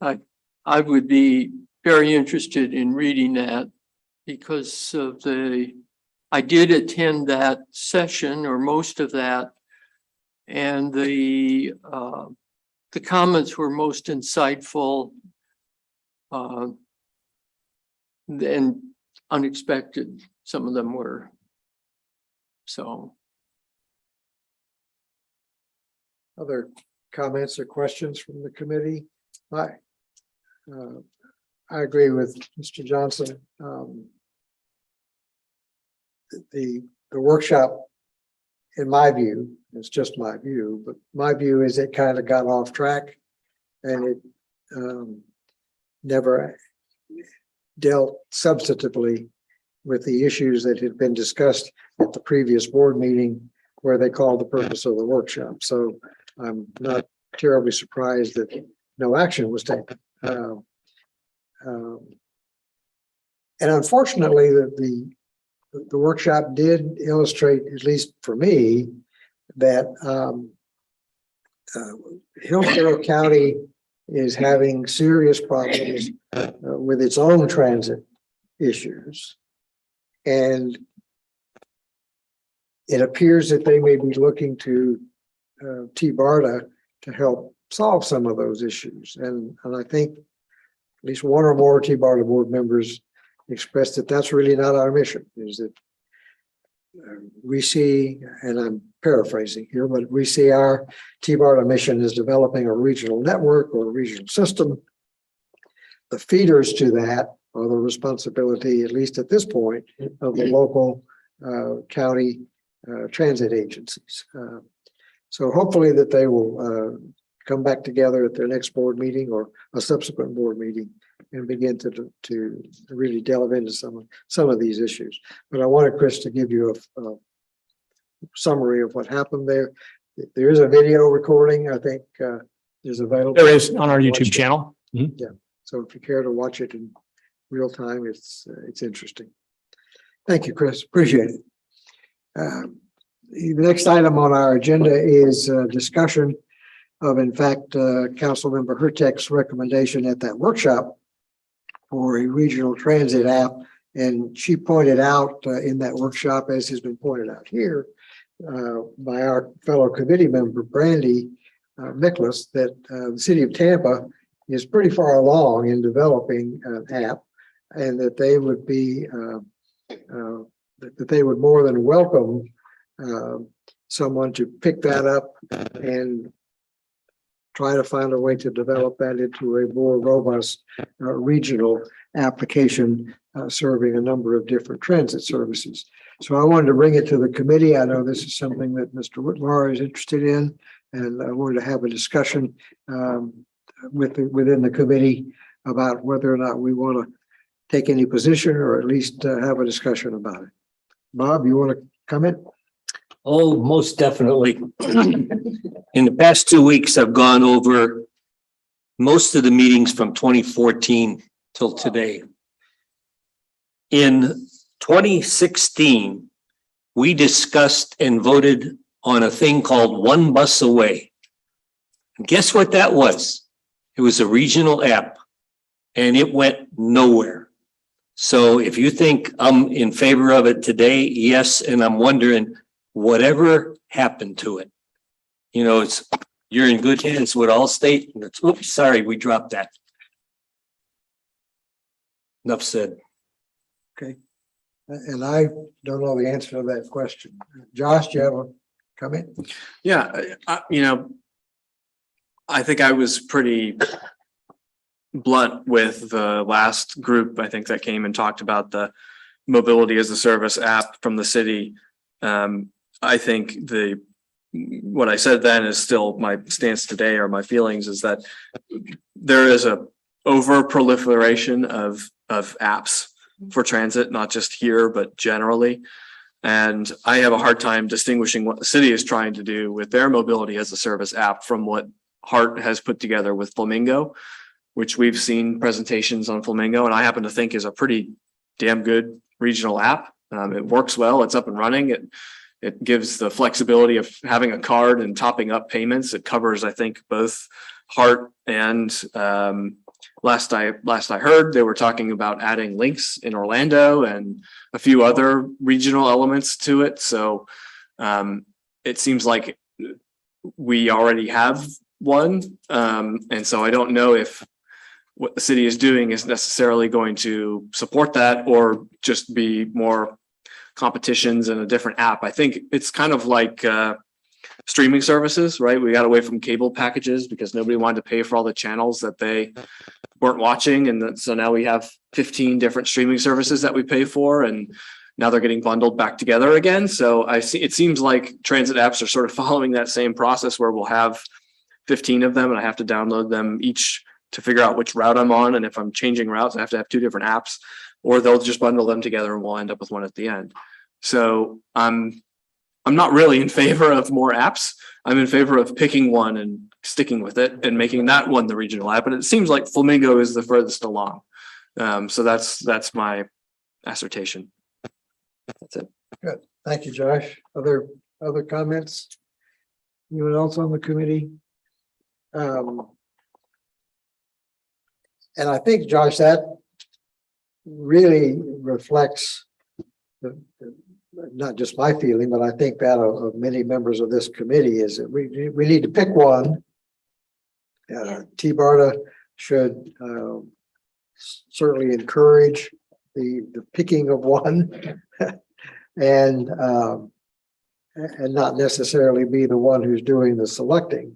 S9: I would be very interested in reading that because of I did attend that session or most of that. And the comments were most insightful. and unexpected, some of them were. So.
S2: Other comments or questions from the committee? I agree with Mr. Johnson. The workshop, in my view, it's just my view, but my view is it kind of got off track and it never dealt substantively with the issues that had been discussed at the previous board meeting where they called the purpose of the workshop. So I'm not terribly surprised that no action was taken. And unfortunately, the workshop did illustrate, at least for me, that Hillsborough County is having serious problems with its own transit issues. And it appears that they may be looking to TBARTA to help solve some of those issues. And I think at least one or more TBARTA board members expressed that that's really not our mission, is that we see, and I'm paraphrasing here, but we see our TBARTA mission as developing a regional network or a regional system. The feeders to that are the responsibility, at least at this point, of the local county transit agencies. So hopefully that they will come back together at their next board meeting or a subsequent board meeting and begin to really delve into some of these issues. But I wanted Chris to give you a summary of what happened there. There is a video recording, I think, is available.
S5: There is on our YouTube channel. Mhm.
S2: Yeah. So if you care to watch it in real time, it's interesting. Thank you, Chris. Appreciate it. The next item on our agenda is discussion of, in fact, Councilmember Hurtek's recommendation at that workshop for a regional transit app. And she pointed out in that workshop, as has been pointed out here by our fellow committee member, Brandy Nicholas, that the city of Tampa is pretty far along in developing an app, and that they would be that they would more than welcome someone to pick that up and try to find a way to develop that into a more robust regional application serving a number of different transit services. So I wanted to bring it to the committee. I know this is something that Mr. Whitmore is interested in, and I wanted to have a discussion within the committee about whether or not we want to take any position or at least have a discussion about it. Bob, you want to comment?
S10: Oh, most definitely. In the past 2 weeks, I've gone over most of the meetings from 2014 till today. In 2016, we discussed and voted on a thing called One Bus Away. And guess what that was? It was a regional app, and it went nowhere. So if you think I'm in favor of it today, yes, and I'm wondering whatever happened to it. You know, you're in good hands with Allstate. Oops, sorry, we dropped that. Enough said.
S2: Okay. And I don't know the answer to that question. Josh, do you have a comment?
S8: Yeah, I think I was pretty blunt with the last group, I think, that came and talked about the mobility as a service app from the city. I think what I said then is still my stance today, or my feelings, is that there is a over proliferation of apps for transit, not just here, but generally. And I have a hard time distinguishing what the city is trying to do with their mobility as a service app from what Hart has put together with Flamingo, which we've seen presentations on Flamingo, and I happen to think is a pretty damn good regional app. It works well. It's up and running. It gives the flexibility of having a card and topping up payments. It covers, I think, both Hart and last I heard, they were talking about adding links in Orlando and a few other regional elements to it. So it seems like we already have one. And so I don't know if what the city is doing is necessarily going to support that or just be more competitions in a different app. I think it's kind of like streaming services, right? We got away from cable packages because nobody wanted to pay for all the channels that they weren't watching. And so now we have 15 different streaming services that we pay for, and now they're getting bundled back together again. So it seems like transit apps are sort of following that same process where we'll have 15 of them and I have to download them each to figure out which route I'm on. And if I'm changing routes, I have to have 2 different apps, or they'll just bundle them together and we'll end up with one at the end. So I'm not really in favor of more apps. I'm in favor of picking one and sticking with it and making that one the regional app. But it seems like Flamingo is the furthest along. So that's my assertion. That's it.
S2: Good. Thank you, Josh. Other comments? Anyone else on the committee? And I think, Josh, that really reflects not just my feeling, but I think that of many members of this committee is that we need to pick one. TBARTA should certainly encourage the picking of one and not necessarily be the one who's doing the selecting.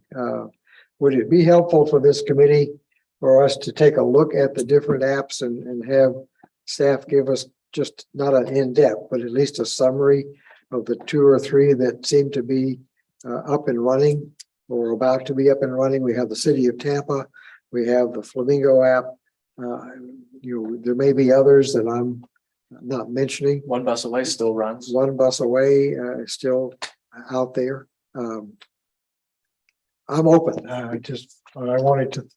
S2: Would it be helpful for this committee for us to take a look at the different apps and have staff give us just not an in-depth, but at least a summary of the 2 or 3 that seem to be up and running or about to be up and running? We have the City of Tampa, we have the Flamingo app. There may be others that I'm not mentioning.
S8: One Bus Away still runs.
S2: One Bus Away is still out there. I'm open. I wanted to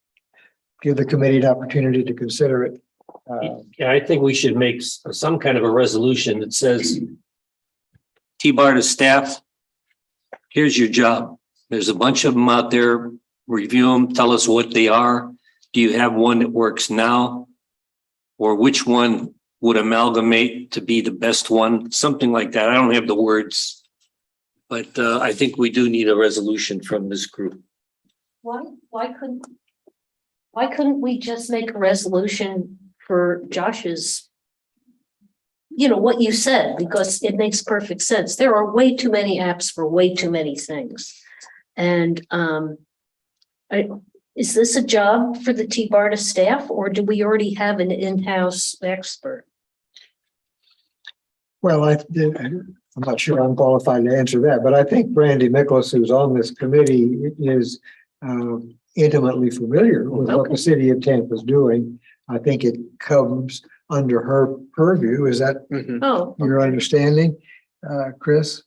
S2: give the committee an opportunity to consider it.
S1: Yeah, I think we should make some kind of a resolution that says,
S10: TBARTA staff, here's your job. There's a bunch of them out there. Review them, tell us what they are. Do you have one that works now? Or which one would amalgamate to be the best one? Something like that. I don't have the words, but I think we do need a resolution from this group.
S13: Why couldn't we just make a resolution for Josh's, what you said, because it makes perfect sense. There are way too many apps for way too many things. And is this a job for the TBARTA staff, or do we already have an in-house expert?
S2: Well, I'm not sure I'm qualified to answer that, but I think Brandy Nicholas, who's on this committee, is intimately familiar with what the City of Tampa is doing. I think it comes under her purview. Is that your understanding, Chris?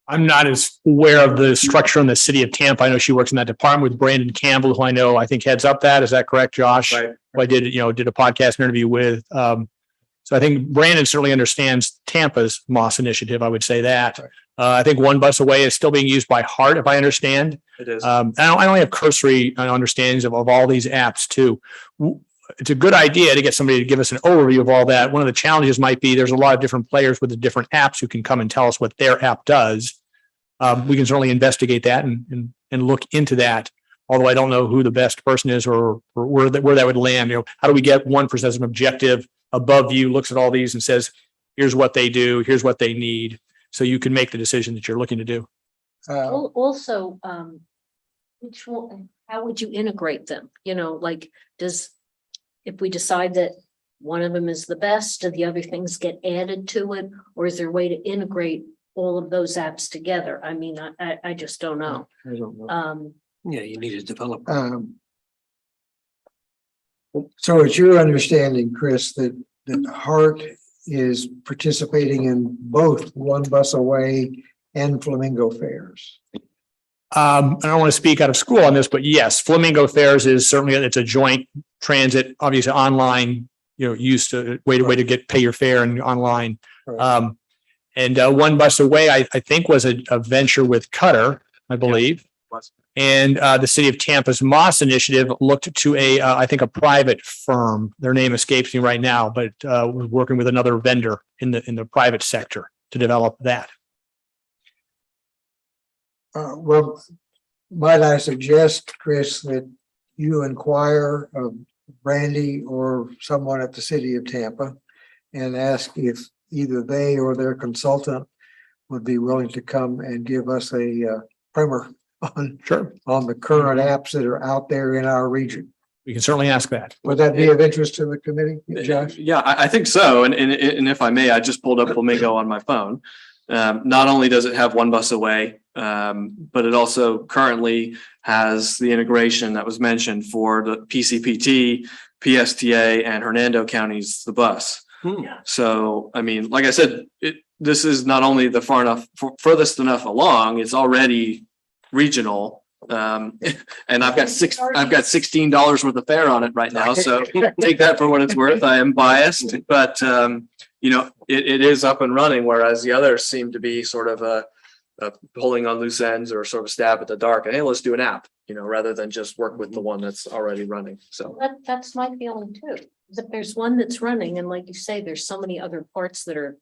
S5: I'm not as aware of the structure in the City of Tampa. I know she works in that department with Brandon Campbell, who I think heads up that. Is that correct, Josh?
S8: Right.
S5: Who I did a podcast interview with. So I think Brandon certainly understands Tampa's MOS initiative. I would say that.
S8: Right.
S5: I think One Bus Away is still being used by heart, if I understand.
S8: It is.
S5: I only have cursory understandings of all these apps too. It's a good idea to get somebody to give us an overview of all that. One of the challenges might be there's a lot of different players with the different apps who can come and tell us what their app does. We can certainly investigate that and look into that. Although I don't know who the best person is or where that would land. How do we get one person as an objective above you, looks at all these and says, here's what they do, here's what they need. So you can make the decision that you're looking to do.
S13: Also, which one, how would you integrate them? If we decide that one of them is the best, do the other things get added to it? Or is there a way to integrate all of those apps together? I mean, I just don't know.
S2: I don't know.
S10: Yeah, you need a developer.
S2: So it's your understanding, Chris, that Hart is participating in both One Bus Away and Flamingo Fairs?
S5: I don't want to speak out of school on this, but yes, Flamingo Fairs is certainly, it's a joint transit, obviously online, use to way to pay your fare and online.
S2: Right.
S5: And One Bus Away, I think was a venture with Cutter, I believe. And the City of Tampa's MOS initiative looked to I think a private firm. Their name escapes me right now, but was working with another vendor in the private sector to develop that.
S2: Well, might I suggest, Chris, that you inquire of Randy or someone at the city of Tampa and ask if either they or their consultant would be willing to come and give us a primer on the current apps that are out there in our region.
S5: We can certainly ask that.
S2: Would that be of interest to the committee, Josh?
S8: Yeah, I think so. And if I may, I just pulled up Flamingo on my phone. Not only does it have one bus away, but it also currently has the integration that was mentioned for the PCPT, PSTA, and Hernando counties, the bus. So, I mean, like I said, this is not only the furthest enough along, it's already regional. And I've got $16 worth of fare on it right now. So take that for what it's worth. I am biased, but you know, it is up and running, whereas the others seem to be sort of a pulling on loose ends or sort of stab at the dark. And hey, let's do an app, you know, rather than just work with the one that's already running. So
S13: That's my feeling too. Is if there's one that's running, and like you say, there's so many other parts that are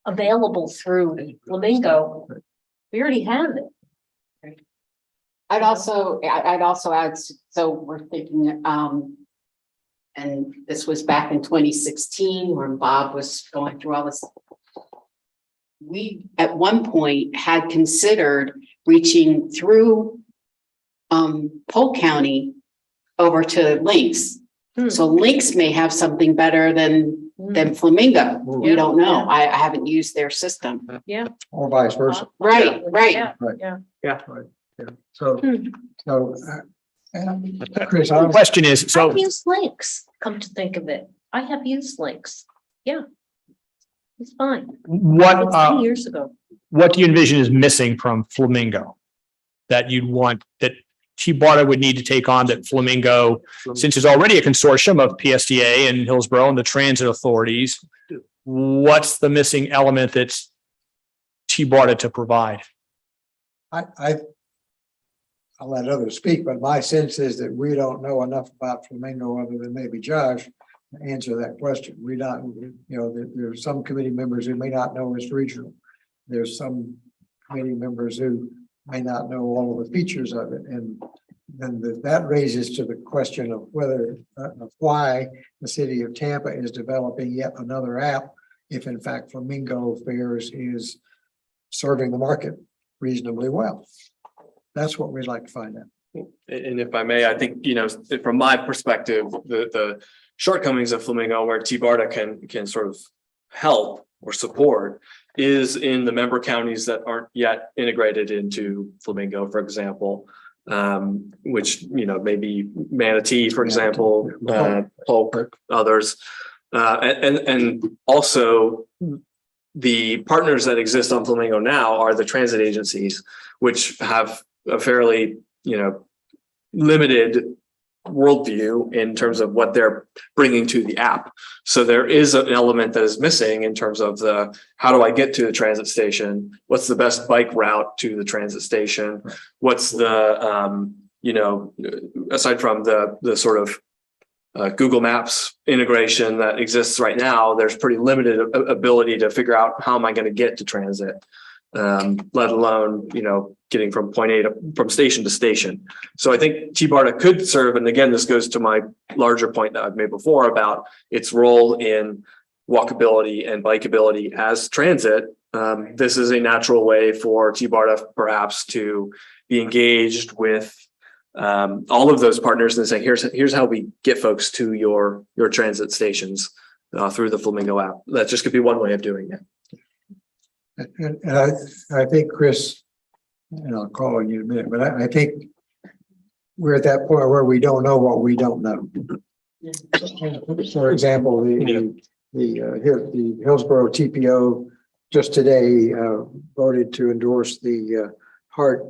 S13: available through Flamingo. We already have it.
S7: I'd also add, so we're thinking, and this was back in 2016 when Bob was going through all this. We at one point had considered reaching through Polk County over to Lynx. So Lynx may have something better than Flamingo. We don't know. I haven't used their system.
S13: Yeah.
S2: Or vice versa.
S7: Right.
S2: So, Chris,
S5: The question is, so
S13: I've used Lynx, come to think of it. I have used Lynx. Yeah. It's fine.
S5: what,
S13: It's 10 years ago.
S5: what do you envision is missing from Flamingo? That you'd want, that TBARTA would need to take on, that Flamingo, since there's already a consortium of PSTA and Hillsborough and the transit authorities, what's the missing element that's TBARTA to provide?
S2: I'll let others speak, but my sense is that we don't know enough about Flamingo other than maybe Josh to answer that question. We don't, you know, there's some committee members who may not know it's regional. There's some committee members who may not know all of the features of it. And then that raises to the question of whether, of why the city of Tampa is developing yet another app, if in fact Flamingo Fares is serving the market reasonably well. That's what we'd like to find out.
S8: And if I may, I think, you know, from my perspective, the shortcomings of Flamingo where TBARTA can sort of help or support is in the member counties that aren't yet integrated into Flamingo, for example, which, you know, maybe Manatee, for example, Polk, others, and also the partners that exist on Flamingo now are the transit agencies, which have a fairly, you know, limited worldview in terms of what they're bringing to the app. So there is an element that is missing in terms of the, how do I get to the transit station? What's the best bike route to the transit station? What's the, you know, aside from the sort of Google Maps integration that exists right now, there's pretty limited ability to figure out how am I going to get to transit, let alone, you know, getting from point A from station to station. So I think TBARTA could serve, and again, this goes to my larger point that I've made before about its role in walkability and bikeability as transit. This is a natural way for TBARTA perhaps to be engaged with all of those partners and say, here's how we get folks to your transit stations through the Flamingo app. That just could be one way of doing it.
S2: And I think, Chris, and I'll call on you in a minute, but I think we're at that point where we don't know what we don't know. For example, the Hillsborough TPO just today voted to endorse the HART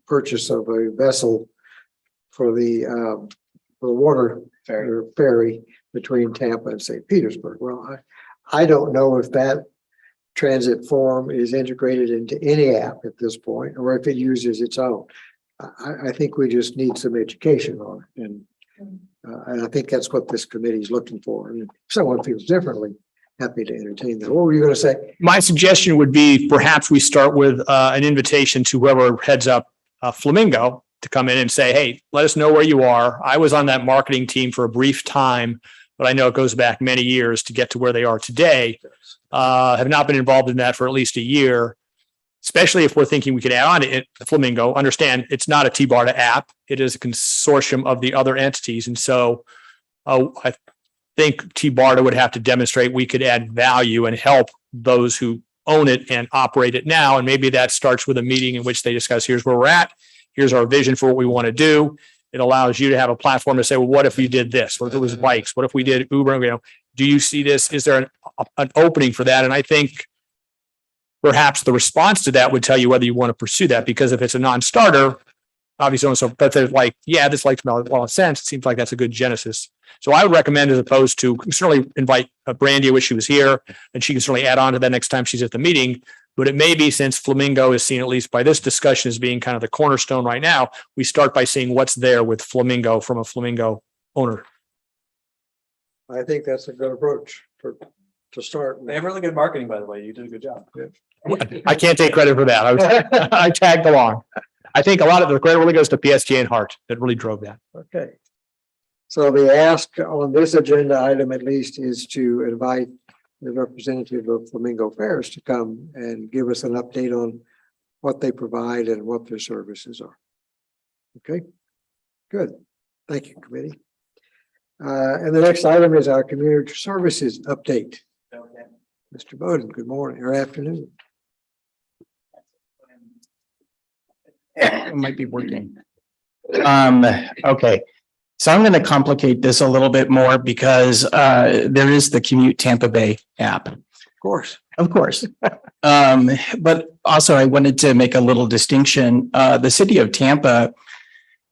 S2: purchase of a vessel for the water ferry between Tampa and St. Petersburg. Well, I don't know if that transit form is integrated into any app at this point, or if it uses its own. I think we just need some education on it. And I think that's what this committee is looking for. And if someone feels differently, happy to entertain that. What were you going to say?
S5: My suggestion would be perhaps we start with an invitation to whoever heads up Flamingo to come in and say, hey, let us know where you are. I was on that marketing team for a brief time, but I know it goes back many years to get to where they are today. Have not been involved in that for at least a year, especially if we're thinking we could add on to it. Flamingo, understand it's not a TBARTA app. It is a consortium of the other entities. And so I think TBARTA would have to demonstrate we could add value and help those who own it and operate it now. And maybe that starts with a meeting in which they discuss, here's where we're at. Here's our vision for what we want to do. It allows you to have a platform to say, well, what if we did this? What if it was bikes? What if we did Uber? You know, do you see this? Is there an opening for that? And I think perhaps the response to that would tell you whether you want to pursue that, because if it's a non-starter, obviously, so, but they're like, yeah, this makes a lot of sense. It seems like that's a good genesis. So I would recommend, as opposed to, certainly invite Brandy, I wish she was here, and she can certainly add on to that next time she's at the meeting. But it may be, since Flamingo is seen, at least by this discussion, as being kind of the cornerstone right now, we start by seeing what's there with Flamingo from a Flamingo owner.
S2: I think that's a good approach to start.
S8: They have really good marketing, by the way. You did a good job.
S5: I can't take credit for that. I tagged along. I think a lot of the credit really goes to PSTA and Hart that really drove that.
S2: Okay. So the ask on this agenda item, at least, is to invite the representative of Flamingo Fairs to come and give us an update on what they provide and what their services are. Okay, good. Thank you, committee. And the next item is our community services update. Mr. Bowden, good morning or afternoon.
S14: It might be working. Okay. So I'm going to complicate this a little bit more because there is the Commute Tampa Bay app. Of course. But also I wanted to make a little distinction. The city of Tampa,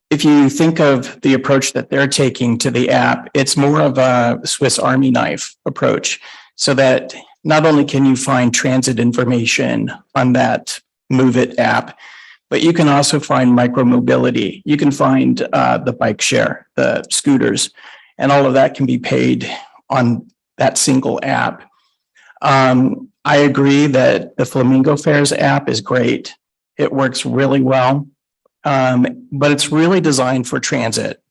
S14: if you think of the approach that they're taking to the app, it's more of a Swiss Army knife approach, so that not only can you find transit information on that Move It app, but you can also find micromobility. You can find the bike share, the scooters, and all of that can be paid on that single app. I agree that the Flamingo Fairs app is great. It works really well, but it's really designed for transit.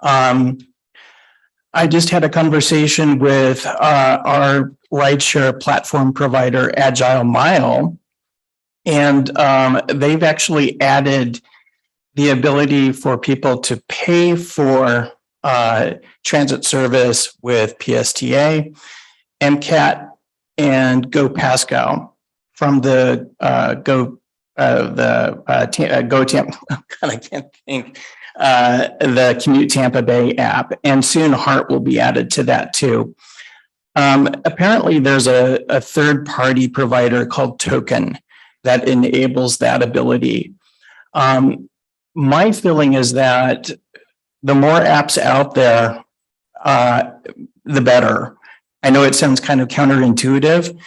S14: I just had a conversation with our rideshare platform provider, Agile Mile, and they've actually added the ability for people to pay for transit service with PSTA, MCAT, and Go Pasco from the the Commute Tampa Bay app, and soon Hart will be added to that too. Apparently, there's a third-party provider called Token that enables that ability. My feeling is that the more apps out there, the better. I know it sounds kind of counterintuitive,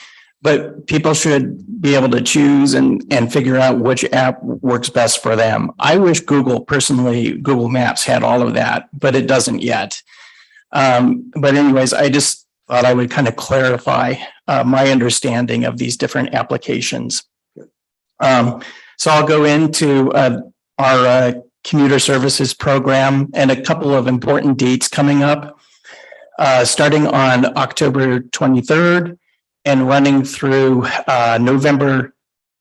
S14: but people should be able to choose and figure out which app works best for them. I wish Google Maps had all of that, but it doesn't yet. But anyways, I just thought I would kind of clarify my understanding of these different applications. So I'll go into our commuter services program and a couple of important dates coming up. Starting on October 23rd and running through November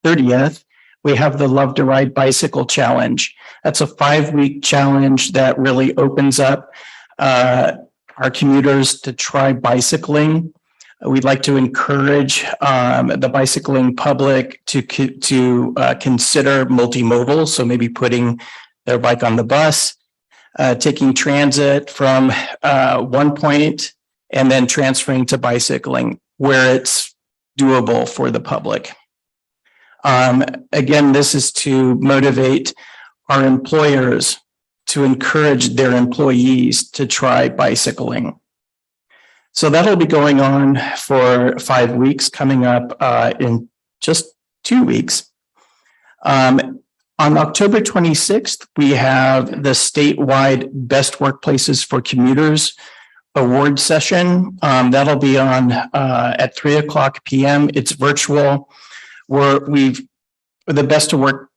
S14: 30th, we have the Love to Ride Bicycle Challenge. That's a 5-week challenge that really opens up our commuters to try bicycling. We'd like to encourage the bicycling public to consider multimodal, so maybe putting their bike on the bus, taking transit from one point and then transferring to bicycling where it's doable for the public. Again, this is to motivate our employers to encourage their employees to try bicycling. So that'll be going on for 5 weeks, coming up in just 2 weeks. On October 26th, we have the statewide Best Workplaces for Commuters award session. That'll be on at 3:00 p.m. It's virtual. The Best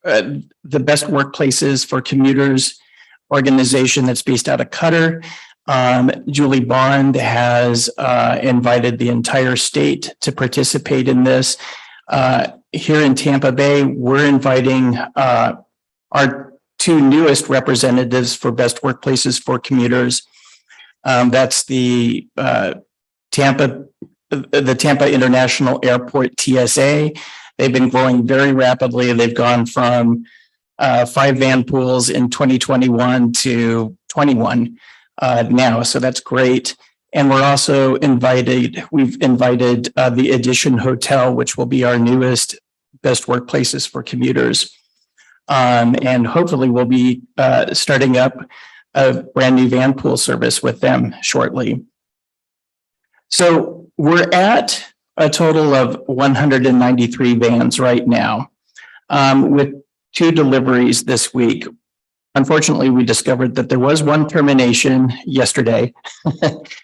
S14: the Best Workplaces for Commuters organization that's based out of Qatar. Julie Bond has invited the entire state to participate in this. Here in Tampa Bay, we're inviting our two newest representatives for Best Workplaces for Commuters. That's the Tampa International Airport TSA. They've been growing very rapidly. They've gone from 5 van pools in 2021 to 21 now. So that's great. And we're also we've invited the Edition Hotel, which will be our newest Best Workplaces for Commuters. And hopefully we'll be starting up a brand new van pool service with them shortly. So we're at a total of 193 vans right now, with 2 deliveries this week. Unfortunately, we discovered that there was one termination yesterday.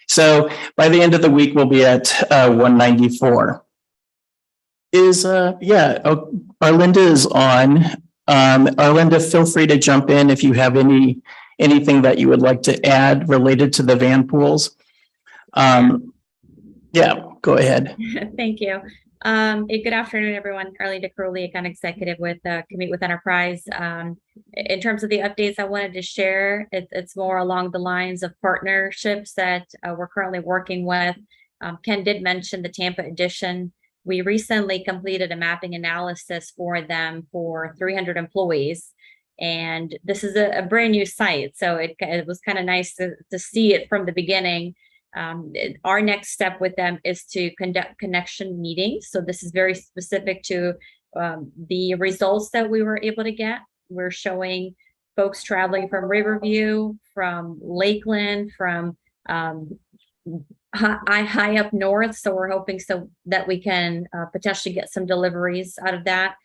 S14: So by the end of the week, we'll be at 194. Arlinda is on. Arlinda, feel free to jump in if you have anything that you would like to add related to the van pools. Go ahead.
S15: Thank you. Good afternoon, everyone. Arlinda Crowley, account executive with Commute with Enterprise. In terms of the updates I wanted to share, it's more along the lines of partnerships that we're currently working with. Ken did mention the Tampa edition. We recently completed a mapping analysis for them for 300 employees. And this is a brand new site. So it was kind of nice to see it from the beginning. Our next step with them is to conduct connection meetings. So this is very specific to the results that we were able to get. We're showing folks traveling from Riverview, from Lakeland, from high up north. So we're hoping that we can potentially get some deliveries out of that.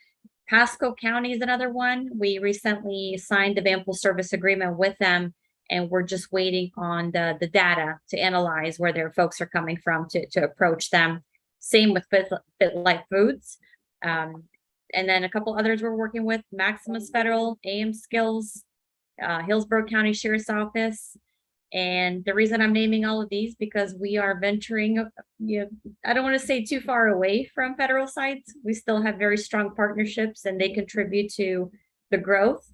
S15: Pasco County is another one. We recently signed the van pool service agreement with them, and we're just waiting on the data to analyze where their folks are coming from to approach them. Same with Fit Life Foods. And then a couple others we're working with: Maximus Federal, AM Skills, Hillsborough County Sheriff's Office. And the reason I'm naming all of these, because we are venturing, I don't want to say too far away from federal sites. We still have very strong partnerships, and they contribute to the growth.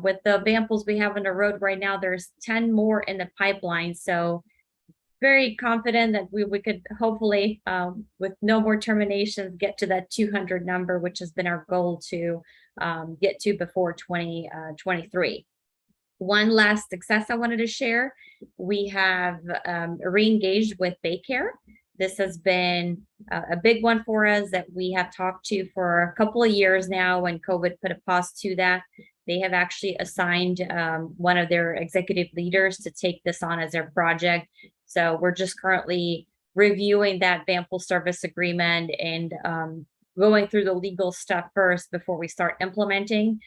S15: With the van pools we have on the road right now, there's 10 more in the pipeline. So very confident that we could hopefully, with no more terminations, get to that 200 number, which has been our goal to get to before 2023. One last success I wanted to share. We have re-engaged with Bay Ferry. This has been a big one for us that we have talked to for a couple of years now. When COVID put a pause to that, they have actually assigned one of their executive leaders to take this on as their project. So we're just currently reviewing that van pool service agreement and going through the legal stuff first before we start implementing.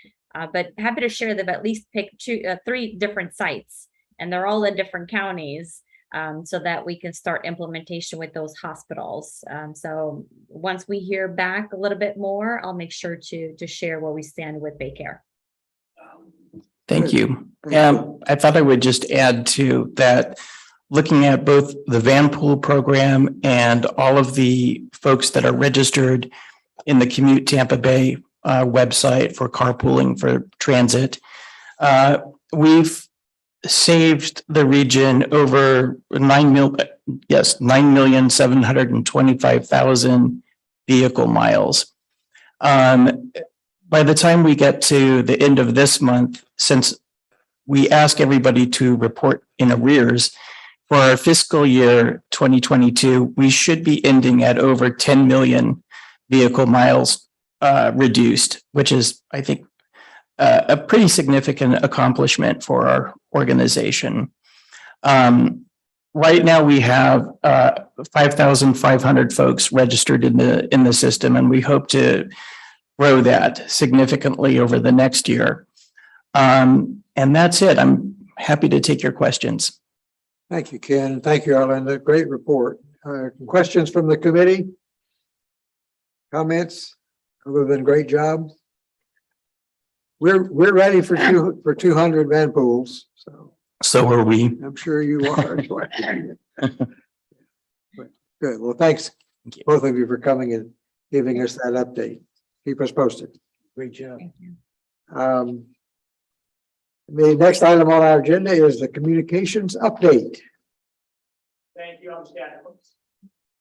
S15: But happy to share they've at least picked 3 different sites, and they're all in different counties, so that we can start implementation with those hospitals. So once we hear back a little bit more, I'll make sure to share where we stand with Bay Ferry.
S14: Thank you. I thought I would just add to that, looking at both the van pool program and all of the folks that are registered in the Commute Tampa Bay website for carpooling for transit. We've saved the region over 9,725,000 vehicle miles. By the time we get to the end of this month, since we ask everybody to report in arrears, for our fiscal year 2022, we should be ending at over 10 million vehicle miles reduced, which is, I think, a pretty significant accomplishment for our organization. Right now, we have 5,500 folks registered in the system, and we hope to grow that significantly over the next year. And that's it. I'm happy to take your questions.
S2: Thank you, Ken. Thank you, Arlinda. Great report. Questions from the committee? Comments? Other than great job? we're ready for 200 van pools.
S14: So are we.
S2: I'm sure you are. Good. Well, thanks both of you for coming and giving us that update. Keep us posted. Great job. The next item on our agenda is the communications update.
S3: Thank you.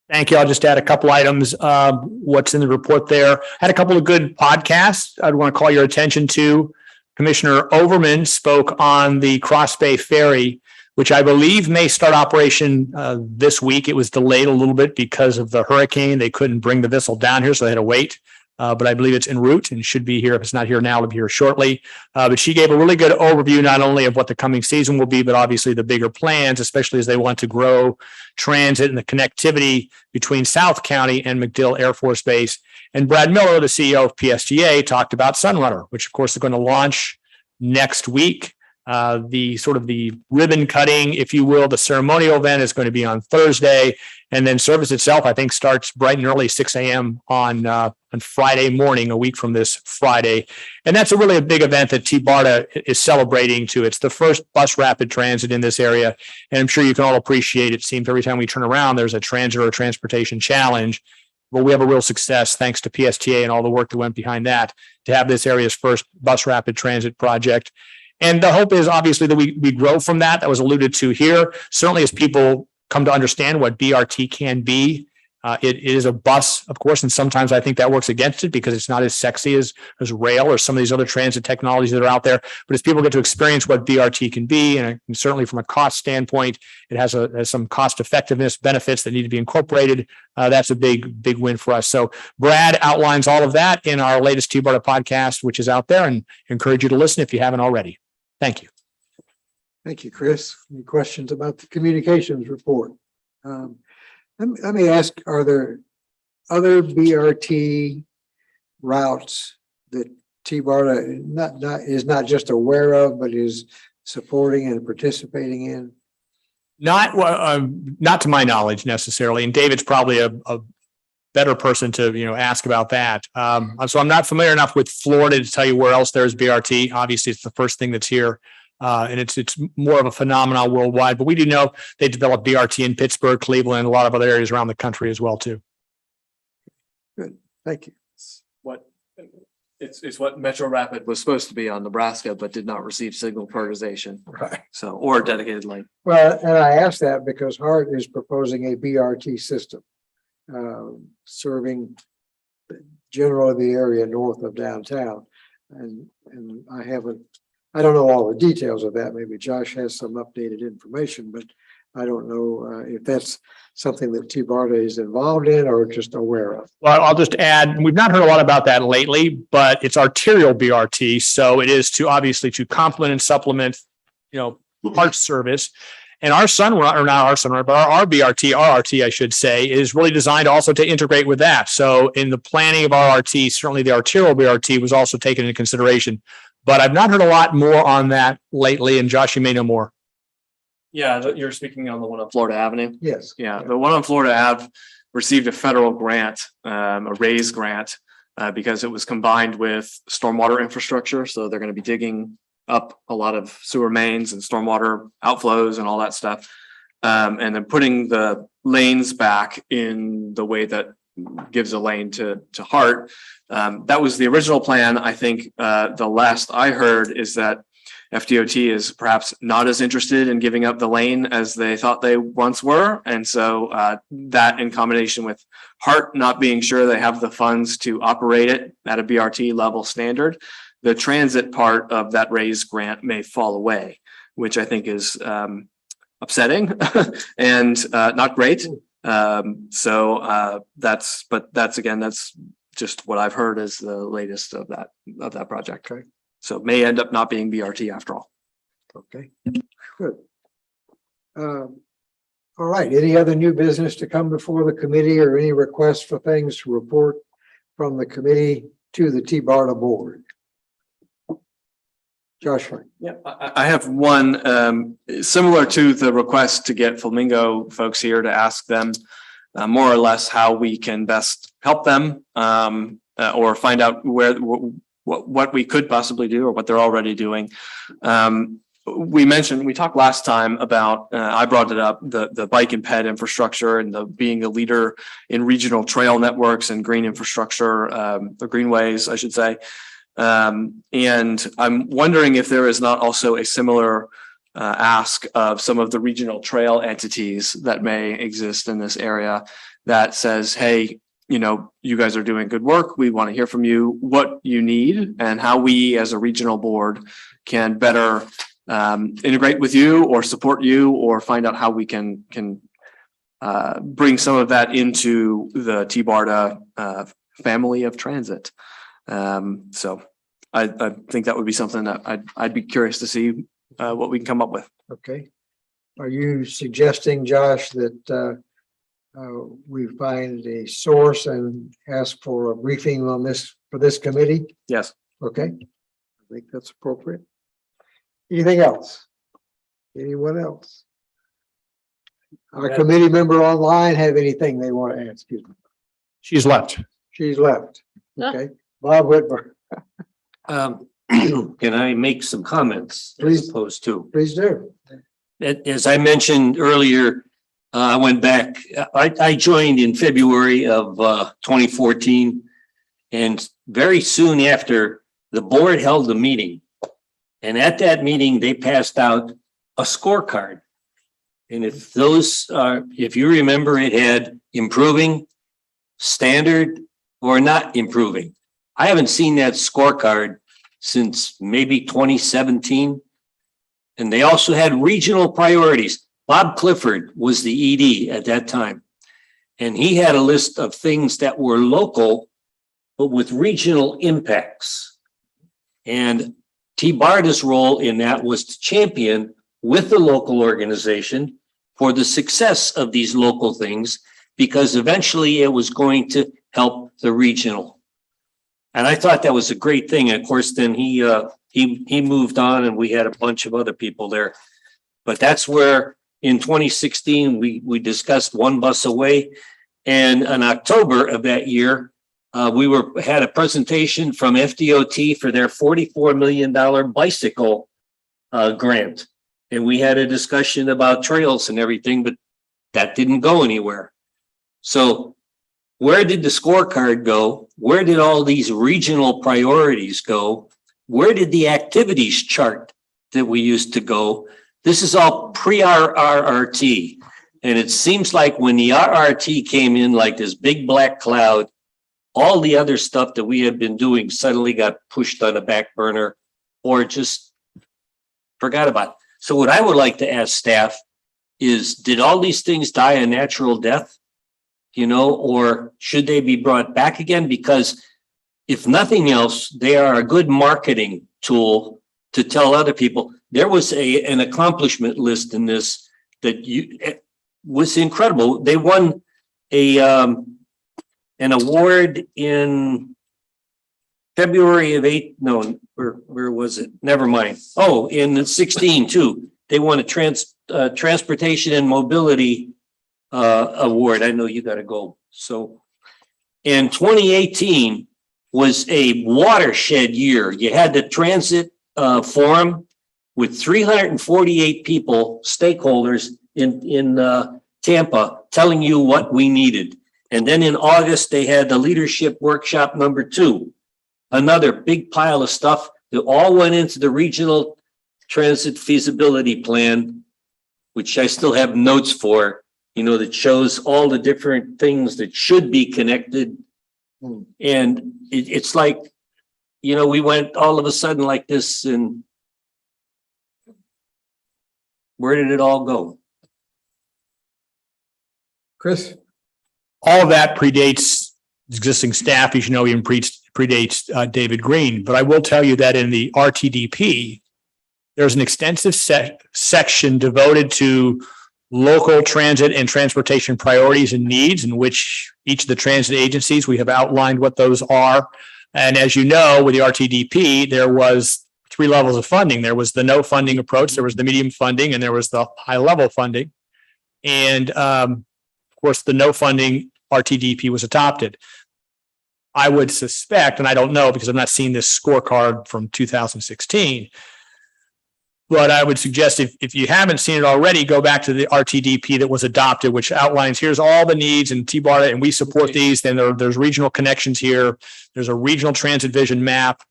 S5: Thank you. I'll just add a couple items. What's in the report there? Had a couple of good podcasts I'd want to call your attention to. Commissioner Overman spoke on the Cross Bay Ferry, which I believe may start operation this week. It was delayed a little bit because of the hurricane. They couldn't bring the vessel down here, so they had to wait. But I believe it's en route and should be here. If it's not here now, it'll be here shortly. But she gave a really good overview, not only of what the coming season will be, but obviously the bigger plans, especially as they want to grow transit and the connectivity between South County and MacDill Air Force Base. And Brad Miller, the CEO of PSTA, talked about Sunrunner, which of course is going to launch next week. The ribbon cutting, if you will, the ceremonial event is going to be on Thursday. And then service itself, I think, starts bright and early, 6 a.m. on Friday morning, a week from this Friday. And that's a big event that TBARTA is celebrating too. It's the first bus rapid transit in this area. And I'm sure you can all appreciate it. Seems every time we turn around, there's a transit or a transportation challenge. But we have a real success, thanks to PSTA and all the work that went behind that, to have this area's first bus rapid transit project. And the hope is obviously that we grow from that. That was alluded to here. Certainly as people come to understand what BRT can be, it is a bus, of course, and sometimes I think that works against it because it's not as sexy as rail or some of these other transit technologies that are out there. But as people get to experience what BRT can be, and certainly from a cost standpoint, it has some cost effectiveness benefits that need to be incorporated. That's a big win for us. So Brad outlines all of that in our latest TBARTA podcast, which is out there, and encourage you to listen if you haven't already. Thank you.
S2: Thank you, Chris. Any questions about the communications report? Let me ask, are there other BRT routes that TBARTA is not just aware of, but is supporting and participating in?
S5: Not to my knowledge necessarily. And David's probably a better person to ask about that. So I'm not familiar enough with Florida to tell you where else there's BRT. Obviously, it's the first thing that's here. And it's more of a phenomenon worldwide, but we do know they developed BRT in Pittsburgh, Cleveland, and a lot of other areas around the country as well too.
S2: Good, thank you.
S8: It's what Metro Rapid was supposed to be on Nebraska, but did not receive signal prioritization.
S2: Right.
S8: So, or dedicated lane.
S2: Well, and I asked that because Hart is proposing a BRT system serving generally the area north of downtown, and I don't know all the details of that. Maybe Josh has some updated information, but I don't know if that's something that TBARTA is involved in or just aware of.
S5: Well, I'll just add, we've not heard a lot about that lately, but it's arterial BRT. So it is to complement and supplement, heart service. And our Sunrunner, or not our Sunrunner, but our RT, I should say, is really designed also to integrate with that. So in the planning of our RT, certainly the arterial BRT was also taken into consideration. But I've not heard a lot more on that lately, and Josh, you may know more.
S8: Yeah, you're speaking on the one on Florida Avenue.
S2: Yes.
S8: Yeah, the one on Florida Ave received a federal grant, a RAISE grant, because it was combined with stormwater infrastructure. So they're going to be digging up a lot of sewer mains and stormwater outflows and all that stuff, and then putting the lanes back in the way that gives a lane to Hart. That was the original plan. I think the last I heard is that FDOT is perhaps not as interested in giving up the lane as they thought they once were. And so that, in combination with Hart not being sure they have the funds to operate it at a BRT level standard, the transit part of that RAISE grant may fall away, which I think is upsetting and not great. That's just what I've heard is the latest of that project.
S2: Okay.
S8: So it may end up not being BRT after all.
S2: Okay, good. All right, any other new business to come before the committee or any requests for things to report from the committee to the TBARTA board? Josh.
S8: Yeah, I have one similar to the request to get Flamingo folks here to ask them more or less how we can best help them or find out what we could possibly do or what they're already doing. We talked last time about, I brought it up, the bike and ped infrastructure and the being a leader in regional trail networks and green infrastructure, the greenways, I should say. And I'm wondering if there is not also a similar ask of some of the regional trail entities that may exist in this area that says, hey, you know, you guys are doing good work. We want to hear from you what you need and how we as a regional board can better integrate with you or support you or find out how we can bring some of that into the TBARTA family of transit. So I think that would be something that I'd be curious to see what we can come up with.
S2: Okay. Are you suggesting, Josh, that we find a source and ask for a briefing on this for this committee?
S8: Yes.
S2: Okay. I think that's appropriate. Anything else? Anyone else? Our committee member online have anything they want to ask? Excuse me.
S5: She's left.
S2: She's left. Okay. Bob Whitmer.
S10: Can I make some comments
S2: Please.
S10: as opposed to?
S2: Please do.
S10: As I mentioned earlier, I went back, I joined in February of 2014. And very soon after, the board held a meeting. And at that meeting, they passed out a scorecard. And if you remember, it had improving, standard, or not improving. I haven't seen that scorecard since maybe 2017. And they also had regional priorities. Bob Clifford was the ED at that time. And he had a list of things that were local, but with regional impacts. And TBARTA's role in that was to champion with the local organization for the success of these local things, because eventually it was going to help the regional. And I thought that was a great thing. And of course, then he moved on and we had a bunch of other people there. But that's where in 2016, we discussed one bus away. And in October of that year, we had a presentation from FDOT for their $44 million bicycle grant. And we had a discussion about trails and everything, but that didn't go anywhere. So where did the scorecard go? Where did all these regional priorities go? Where did the activities chart that we used to go? This is all pre-RRT. And it seems like when the RRT came in like this big black cloud, all the other stuff that we had been doing suddenly got pushed on a back burner or just forgot about. So what I would like to ask staff is, did all these things die a natural death? Or should they be brought back again? Because if nothing else, they are a good marketing tool to tell other people. There was an accomplishment list in this that was incredible. They won an award in February of where was it? Never mind. Oh, in 16 too. They won a transportation and mobility award. I know you got to go. So in 2018 was a watershed year. You had the transit forum with 348 people, stakeholders in Tampa, telling you what we needed. And then in August, they had the leadership workshop number 2, another big pile of stuff that all went into the regional transit feasibility plan, which I still have notes for, that shows all the different things that should be connected. And it's like, we went all of a sudden like this, and where did it all go?
S2: Chris?
S5: All of that predates existing staff, even predates David Green. But I will tell you that in the RTDP, there's an extensive section devoted to local transit and transportation priorities and needs, in which each of the transit agencies, we have outlined what those are. And as you know, with the RTDP, there was 3 levels of funding. There was the no funding approach, there was the medium funding, and there was the high level funding. And of course, the no funding RTDP was adopted. I would suspect, and I don't know because I've not seen this scorecard from 2016. But I would suggest if you haven't seen it already, go back to the RTDP that was adopted, which outlines here's all the needs in TBARTA, and we support these. Then there's regional connections here. There's a regional transit vision map.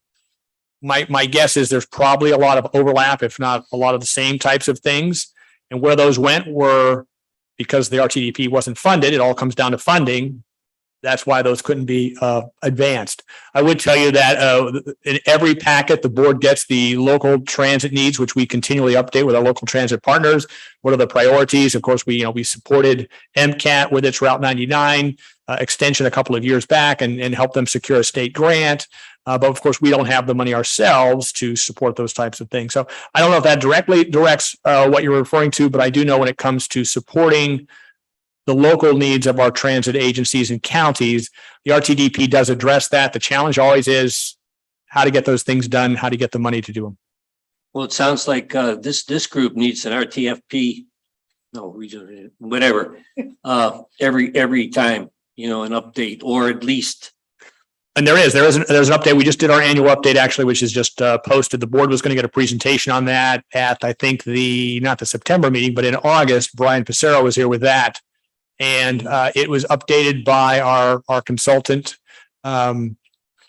S5: My guess is there's probably a lot of overlap, if not a lot of the same types of things. And where those went were because the RTDP wasn't funded. It all comes down to funding. That's why those couldn't be advanced. I would tell you that in every packet, the board gets the local transit needs, which we continually update with our local transit partners. What are the priorities? Of course, we supported MCAT with its Route 99 extension a couple of years back and helped them secure a state grant. But of course, we don't have the money ourselves to support those types of things. So I don't know if that directly directs what you're referring to, but I do know when it comes to supporting the local needs of our transit agencies and counties, the RTDP does address that. The challenge always is how to get those things done, how to get the money to do them.
S10: Well, it sounds like this group needs an RTFP, no, regional, whatever, every time, an update, or at least.
S5: And there's an update. We just did our annual update actually, which is just posted. The board was going to get a presentation on that at, I think not the September meeting, but in August. Brian Passero was here with that. And it was updated by our consultant,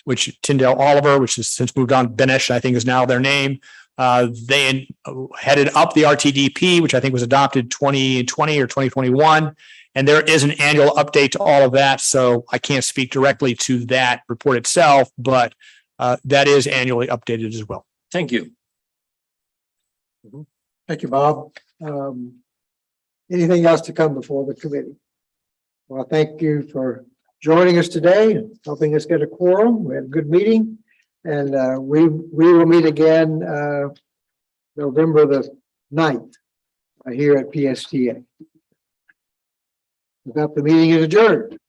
S5: which Tyndale Oliver, which has since moved on. Benesh, I think, is now their name. They headed up the RTDP, which I think was adopted 2020 or 2021. And there is an annual update to all of that. So I can't speak directly to that report itself, but that is annually updated as well.
S10: Thank you.
S2: Thank you, Bob. Anything else to come before the committee? Well, thank you for joining us today, helping us get a quorum. We had a good meeting, and we will meet again November the 9th here at PSTA. With that, the meeting is adjourned.